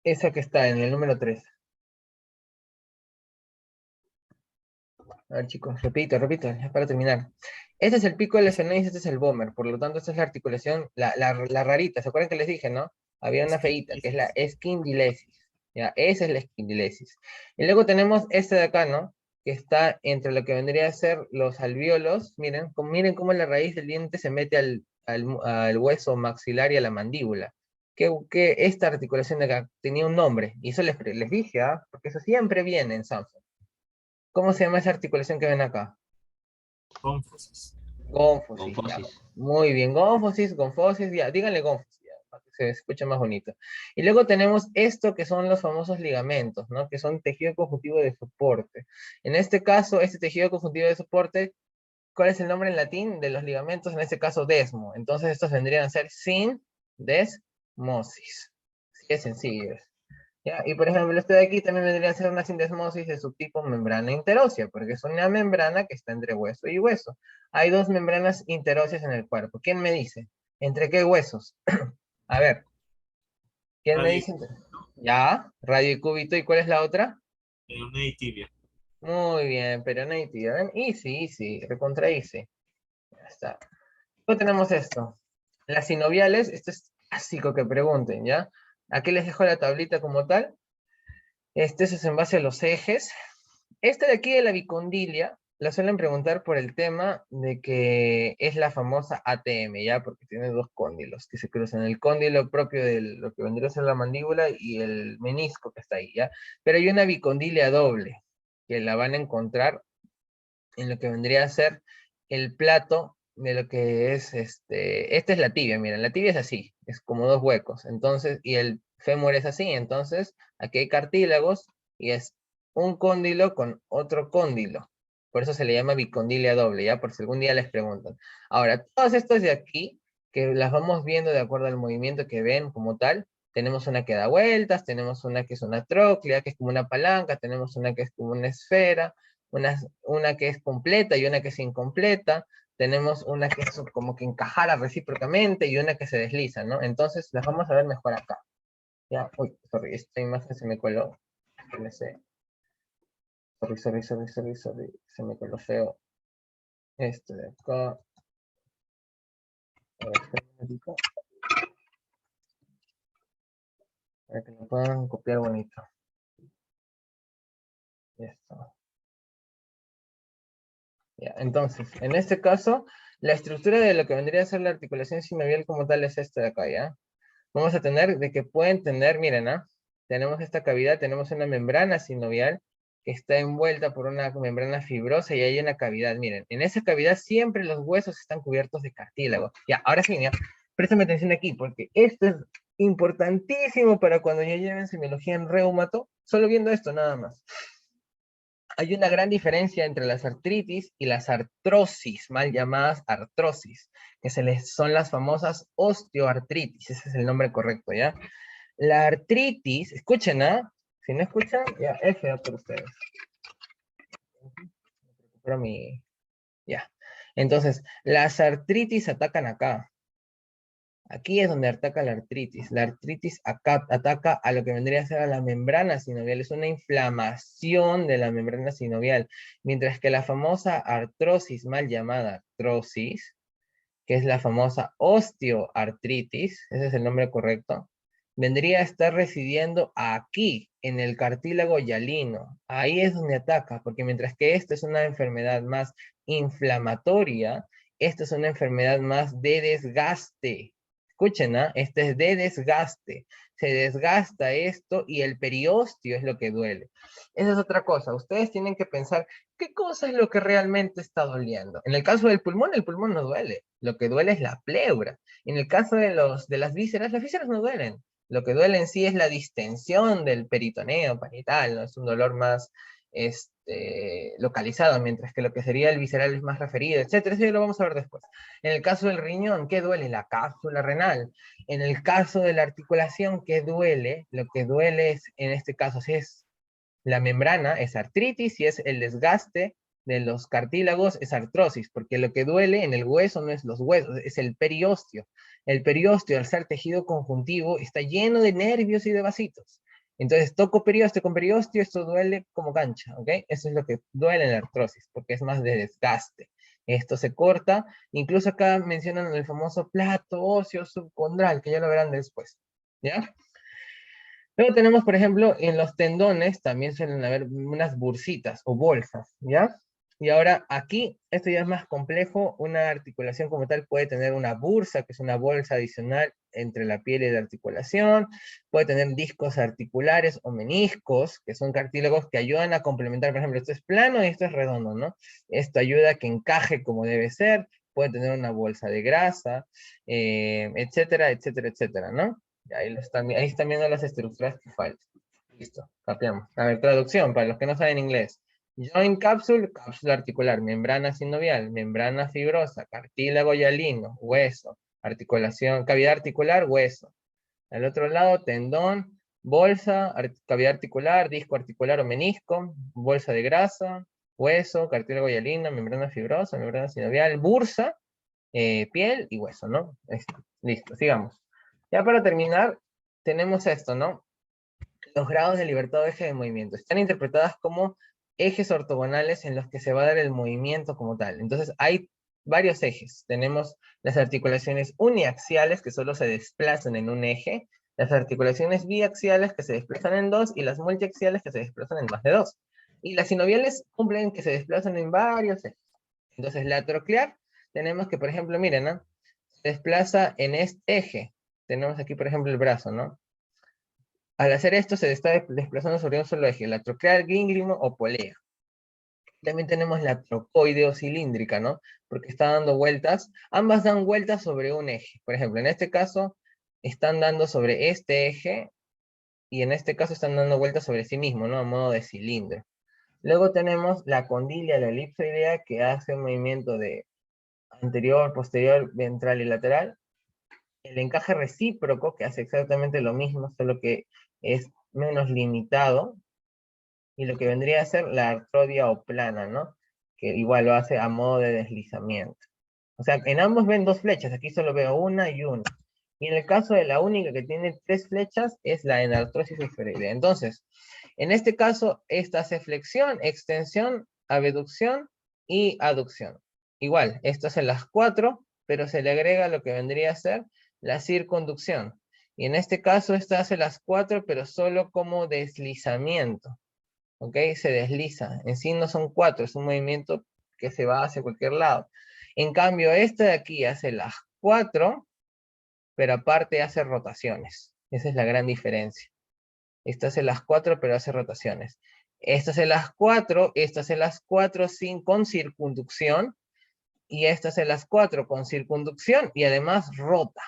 Esa que está en el número 3. A ver, chicos, repito, ya para terminar. Este es el pico del esfenoides, este es el vómer, por lo tanto, esta es la articulación, la rarita. ¿Se acuerdan que les dije, no? Había una feíta, que es la esquindilesis. Ya, esa es la esquindilesis. Y luego tenemos este de acá, ¿no? Que está entre lo que vendría a ser los alvéolos. Miren cómo la raíz del diente se mete al hueso maxilar y a la mandíbula. que esta articulación de acá tenía un nombre, y eso les dije, porque eso siempre viene en Sanford. ¿Cómo se llama esa articulación que ven acá? Confusos. Gónfosis. Ya. Gonfosis. Muy bien, gónfosis, ya, díganle gónfosis, ya, para que se escuche más bonito. Y luego tenemos esto que son los famosos ligamentos, ¿no? Que son tejido conjuntivo de soporte. En este caso, este tejido conjuntivo de soporte, ¿cuál es el nombre en latín de los ligamentos? En este caso, desmo. Entonces estos vendrían a ser sindesmosis. Así de sencillo. ¿Ya? Y por ejemplo, este de aquí también vendría a ser una sindesmosis de subtipo membrana interósea, porque es una membrana que está entre hueso y hueso. Hay dos membranas interóseas en el cuerpo. ¿Quién me dice? ¿Entre qué huesos? A ver, ¿quién me Radio dice? Ya, radio y cúbito. ¿Y cuál es la otra? Una y tibia. Muy bien, peroné y tibia. ¿Ven? Easy, recontra easy. Ya está. Luego tenemos esto. Las sinoviales, esto es básico que pregunten, ¿ya? Aquí les dejo la tablita como tal. Este es en base a los ejes. Esta de aquí de la bicondilia, la suelen preguntar por el tema de que es la famosa ATM, ¿ya? Porque tiene dos cóndilos que se cruzan. El cóndilo propio de lo que vendría a ser la mandíbula y el menisco que está ahí, ¿ya? Pero hay una bicondilia doble, que la van a encontrar en lo que vendría a ser el plato de lo que es esta es la tibia, miren, la tibia es así, es como dos huecos, entonces, y el fémur es así, entonces, aquí hay cartílagos, y es un cóndilo con otro cóndilo, por eso se le llama bicondilia doble, ya, por si algún día les preguntan. Ahora, todas estas de aquí, que las vamos viendo de acuerdo al movimiento que ven como tal, tenemos una que da vueltas, tenemos una que es una tróclea, que es como una palanca, tenemos una que es como una esfera, una que es completa y una que es incompleta, tenemos una que es como que encajara recíprocamente y una que se desliza, ¿no? Entonces las vamos a ver mejor acá. Ya, uy, sorry, esta imagen se me coló. No sé. Sorry, se me coló feo. Este de acá. A ver, espera un momentito. Para que lo puedan copiar bonito. Ya está. Ya, entonces, en este caso, la estructura de lo que vendría a ser la articulación sinovial como tal es esta de acá, ¿ya? Vamos a tener de que pueden tener, miren, tenemos esta cavidad, tenemos una membrana sinovial que está envuelta por una membrana fibrosa y hay una cavidad, miren, en esa cavidad siempre los huesos están cubiertos de cartílago. Ya, ahora sí, ya, préstame atención aquí, porque esto es importantísimo para cuando ya lleven semiología en reumato, solo viendo esto nada más. Hay una gran diferencia entre las artritis y las artrosis, mal llamadas artrosis, que son las famosas osteoartritis, ese es el nombre correcto, ¿ya? La artritis, escuchen, si no escuchan, ya, F por ustedes. Recupero ya. Entonces, las artritis atacan acá. Aquí es donde ataca la artritis. La artritis acá ataca a lo que vendría a ser a la membrana sinovial. Es una inflamación de la membrana sinovial. Mientras que la famosa artrosis, mal llamada artrosis, que es la famosa osteoartritis, ese es el nombre correcto, vendría a estar residiendo aquí, en el cartílago hialino. Ahí es donde ataca, porque mientras que esta es una enfermedad más inflamatoria, esta es una enfermedad más de desgaste. Escuchen, este es de desgaste. Se desgasta esto y el periósteo es lo que duele. Esa es otra cosa. Ustedes tienen que pensar qué cosa es lo que realmente está doliendo. En el caso del pulmón, el pulmón no duele. Lo que duele es la pleura. En el caso de las vísceras no duelen. Lo que duele en sí es la distensión del peritoneo parital, ¿no? Es un dolor más localizado, mientras que lo que sería el visceral es más referido, etcétera. Eso ya lo vamos a ver después. En el caso del riñón, ¿qué duele? La cápsula renal. En el caso de la articulación, ¿qué duele? Lo que duele es, en este caso, si es la membrana, es artritis, si es el desgaste de los cartílagos, es artrosis, porque lo que duele en el hueso no es los huesos, es el periósteo. El periósteo, al ser tejido conjuntivo, está lleno de nervios y de vasitos. Entonces, toco periósteo con periósteo, esto duele como cancha, ¿ok? Eso es lo que duele en la artrosis, porque es más de desgaste. Esto se corta, incluso acá mencionan el famoso plato óseo subcondral, que ya lo verán después, ¿ya? Luego tenemos, por ejemplo, en los tendones también suelen haber unas bursitas o bolsas, ¿ya? Y ahora aquí, esto ya es más complejo, una articulación como tal puede tener una bursa, que es una bolsa adicional, entre la piel y la articulación, puede tener discos articulares o meniscos, que son cartílagos que ayudan a complementar, por ejemplo, esto es plano y esto es redondo, ¿no? Esto ayuda a que encaje como debe ser, puede tener una bolsa de grasa, etcétera, etcétera, etcétera, ¿no? Ahí están viendo las estructuras que faltan. Listo, cambiamos. A ver, traducción, para los que no saben inglés. Joint capsule, cápsula articular, membrana sinovial, membrana fibrosa, cartílago hialino, hueso, articulación, cavidad articular, hueso. Al otro lado, tendón, bolsa, cavidad articular, disco articular o menisco, bolsa de grasa, hueso, cartílago hialino, membrana fibrosa, membrana sinovial, bursa, piel y hueso, ¿no? Listo, sigamos. Ya para terminar, tenemos esto, ¿no? Los grados de libertad o eje de movimiento. Están interpretadas como ejes ortogonales en los que se va a dar el movimiento como tal. Entonces hay varios ejes. Tenemos las articulaciones uniaxiales que solo se desplazan en un eje, las articulaciones biaxiales que se desplazan en dos y las multiaxiales que se desplazan en más de dos. Y las sinoviales cumplen que se desplazan en varios ejes. Entonces la troclear tenemos que, por ejemplo, miren, ¿no? Se desplaza en este eje. Tenemos aquí, por ejemplo, el brazo, ¿no? Al hacer esto se está desplazando sobre un solo eje, la troclear, gínglimo o polea. También tenemos la trocoide o cilíndrica, ¿no? Porque está dando vueltas, ambas dan vueltas sobre un eje. Por ejemplo, en este caso están dando sobre este eje y en este caso están dando vueltas sobre sí mismo, ¿no? A modo de cilindro. Luego tenemos la condilia, la elipsoidea, que hace un movimiento de anterior, posterior, ventral y lateral. El encaje recíproco, que hace exactamente lo mismo, solo que es menos limitado, y lo que vendría a ser la artrodia o plana, ¿no? Que igual lo hace a modo de deslizamiento. O sea, en ambos ven dos flechas, aquí solo veo una y una. Y en el caso de la única que tiene tres flechas, es la enartrosis esferoidea. Entonces, en este caso, esta hace flexión, extensión, abducción y aducción. Igual, esto hace las cuatro, pero se le agrega lo que vendría a ser la circunducción. Y en este caso, esta hace las cuatro, pero solo como deslizamiento. ¿Ok? Se desliza. En sí no son cuatro, es un movimiento que se va hacia cualquier lado. En cambio, esta de aquí hace las cuatro, pero aparte hace rotaciones. Esa es la gran diferencia. Esta hace las cuatro, pero hace rotaciones. Esta hace las cuatro con circunducción, y esta hace las cuatro con circunducción, y además rota.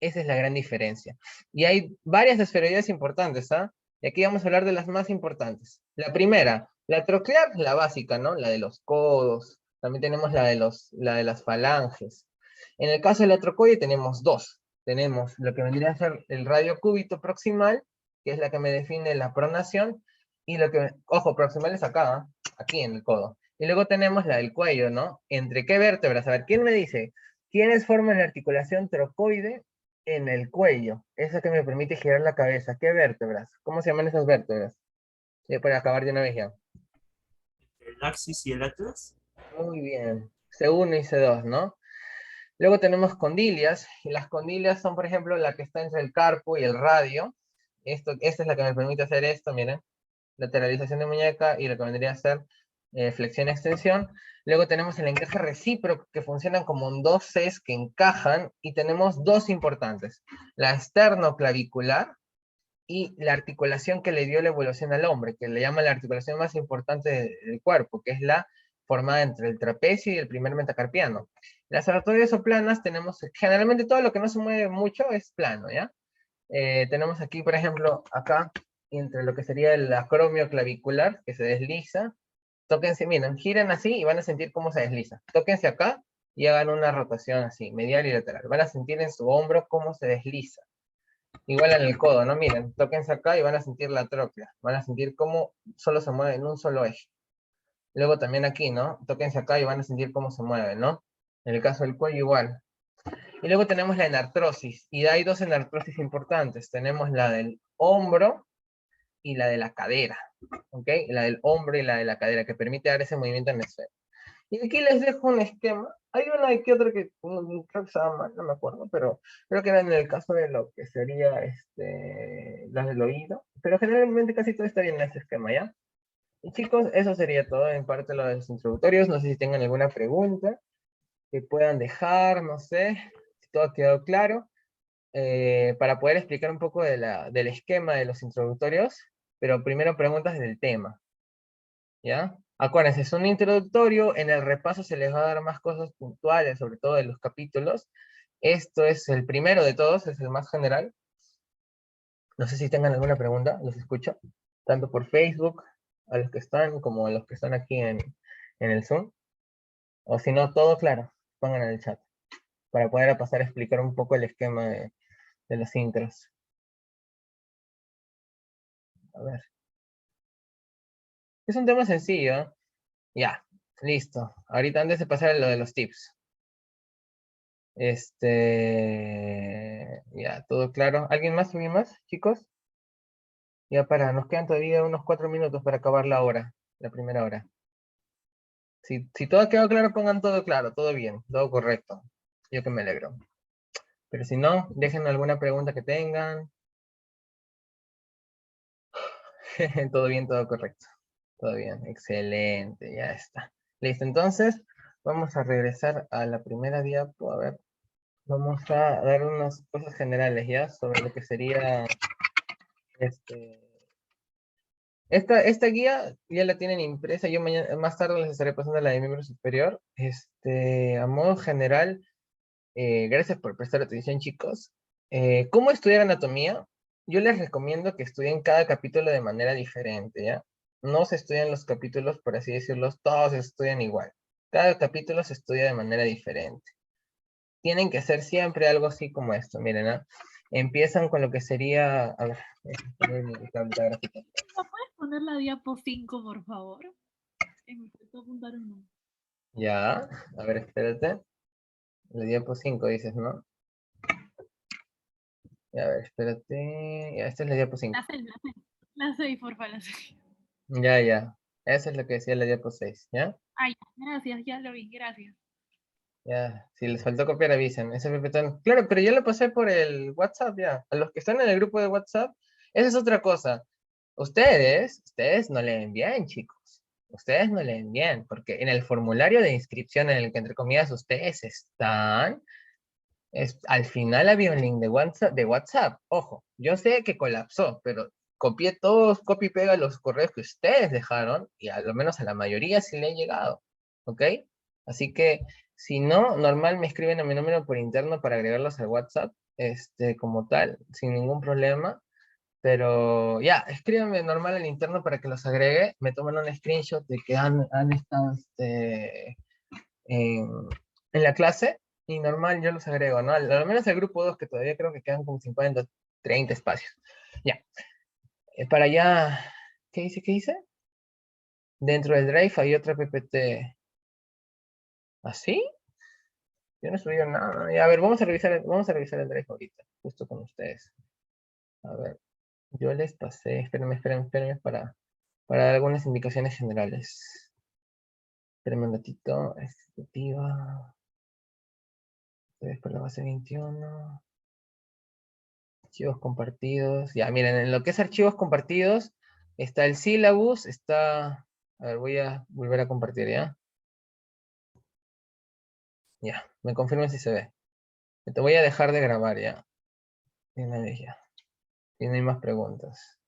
Esa es la gran diferencia. Y hay varias esferoides importantes, ¿ah? Y aquí vamos a hablar de las más importantes. La primera, la troclear, la básica, ¿no? La de los codos. También tenemos la de las falanges. En el caso de la trocoide tenemos dos. Tenemos lo que vendría a ser el radiocúbito proximal, que es la que me define la pronación, y lo que, ojo, proximal es acá, ¿eh? Aquí en el codo. Y luego tenemos la del cuello, ¿no? ¿Entre qué vértebras? A ver, ¿quién me dice? ¿Quiénes forman la articulación trocoide en el cuello? Esa que me permite girar la cabeza. ¿Qué vértebras? ¿Cómo se llaman esas vértebras? Para acabar de una vez ya. El axis y el atlas. Muy bien. C1 y C2, ¿no? Luego tenemos condilias, y las condilias son, por ejemplo, la que está entre el carpo y el radio. Esta es la que me permite hacer esto, miren. Lateralización de muñeca y lo que vendría a ser flexión-extensión. Luego tenemos el encaje recíproco, que funcionan como dos Cs que encajan, y tenemos dos importantes. La esternoclavicular y la articulación que le dio la evolución al hombre, que le llama la articulación más importante del cuerpo, que es la formada entre el trapecio y el primer metacarpiano. Las artroides o planas tenemos, generalmente todo lo que no se mueve mucho es plano, ¿ya? Tenemos aquí, por ejemplo, acá, entre lo que sería el acromio clavicular, que se desliza. Tóquense, miren, giren así y van a sentir cómo se desliza. Tóquense acá y hagan una rotación así, medial y lateral. Van a sentir en su hombro cómo se desliza. Igual en el codo, ¿no? Miren, tóquense acá y van a sentir la tróclea. Van a sentir cómo solo se mueve en un solo eje. Luego también aquí, ¿no? Tóquense acá y van a sentir cómo se mueve, ¿no? En el caso del cuello igual. Y luego tenemos la enartrosis. Y hay dos enartrosis importantes. Tenemos la del hombro y la de la cadera. ¿Ok? La del hombro y la de la cadera, que permite dar ese movimiento en el suelo. Y aquí les dejo un esquema. Hay una y que otra que creo que se llama, no me acuerdo, pero creo que era en el caso de lo que sería las del oído. Pero generalmente casi todo está bien en este esquema, ¿ya? Y chicos, eso sería todo en parte de los introductorios. No sé si tengan alguna pregunta que puedan dejar, no sé, si todo ha quedado claro. para poder explicar un poco del esquema de los introductorios, pero primero preguntas del tema, ¿ya? Acuérdense, es un introductorio, en el repaso se les va a dar más cosas puntuales, sobre todo de los capítulos. Esto es el primero de todos, es el más general. No sé si tengan alguna pregunta, los escucho, tanto por Facebook, a los que están, como a los que están aquí en el Zoom. O si no, todo claro, pongan en el chat, para poder pasar a explicar un poco el esquema de los intros. A ver. Es un tema sencillo, ¿eh? Ya, listo. Ahorita antes de pasar a lo de los tips. Ya, todo claro. ¿Alguien más, chicos? Ya nos quedan todavía unos 4 minutos para acabar la hora, la primera hora. Si todo ha quedado claro, pongan todo claro, todo bien, todo correcto. Yo que me alegro. Pero si no, dejen alguna pregunta que tengan. Todo bien, todo correcto. Todo bien, excelente, ya está. Listo, entonces vamos a regresar a la primera diapo. A ver, vamos a dar unas cosas generales ya sobre lo que sería esta guía. Ya la tienen impresa. Yo más tarde les estaré pasando la de miembro superior. A modo general, gracias por prestar atención, chicos. ¿Cómo estudiar anatomía? Yo les recomiendo que estudien cada capítulo de manera diferente, ¿ya? No se estudian los capítulos, por así decirlo, todos se estudian igual. Cada capítulo se estudia de manera diferente. Tienen que hacer siempre algo así como esto, miren, ¿ah? Empiezan con lo que sería... A ver, mi tableta gráfica. ¿No puedes poner la diapo 5, por favor? Me faltó apuntar uno. Ya, a ver, espérate. La diapo 5 dices, ¿no? Ya, a ver, espérate. Ya, esta es la diapo 5. La 6, por favor, la 6. Ya, ya. Eso es lo que decía la diapo 6, ¿ya? Ay, gracias, ya lo vi, gracias. Ya, si les faltó copiar, avisen. Ese pepetón. Claro, pero yo lo pasé por el WhatsApp, ya. A los que están en el grupo de WhatsApp, esa es otra cosa. Ustedes no leen bien, chicos. Ustedes no leen bien, porque en el formulario de inscripción en el que, entre comillas, ustedes están, al final había un link de WhatsApp. Ojo, yo sé que colapsó, pero copié todos, copy y pega los correos que ustedes dejaron, y a lo menos a la mayoría sí le he llegado. ¿Ok? Así que, si no, normal me escriben a mi número por interno para agregarlos al WhatsApp, como tal, sin ningún problema. Pero ya, escríbanme normal al interno para que los agregue. Me toman un screenshot de que han estado en la clase y normal yo los agrego, ¿no? Al menos el grupo 2, que todavía creo que quedan como 50, 30 espacios. Ya. Para allá, ¿qué dice? ¿Qué dice? Dentro del Drive hay otra PPT. ¿Así? Yo no he subido nada. Ya, a ver, vamos a revisar el Drive ahorita, justo con ustedes. A ver, yo les pasé, espérenme para dar algunas indicaciones generales. Espérenme un ratito. Ejecutiva. Ustedes por la base 21. Archivos compartidos. Ya, miren, en lo que es archivos compartidos, está el syllabus, está... A ver, voy a volver a compartir, ¿ya? Ya, me confirman si se ve. Te voy a dejar de grabar, ¿ya? De una vez ya. Si no hay más preguntas.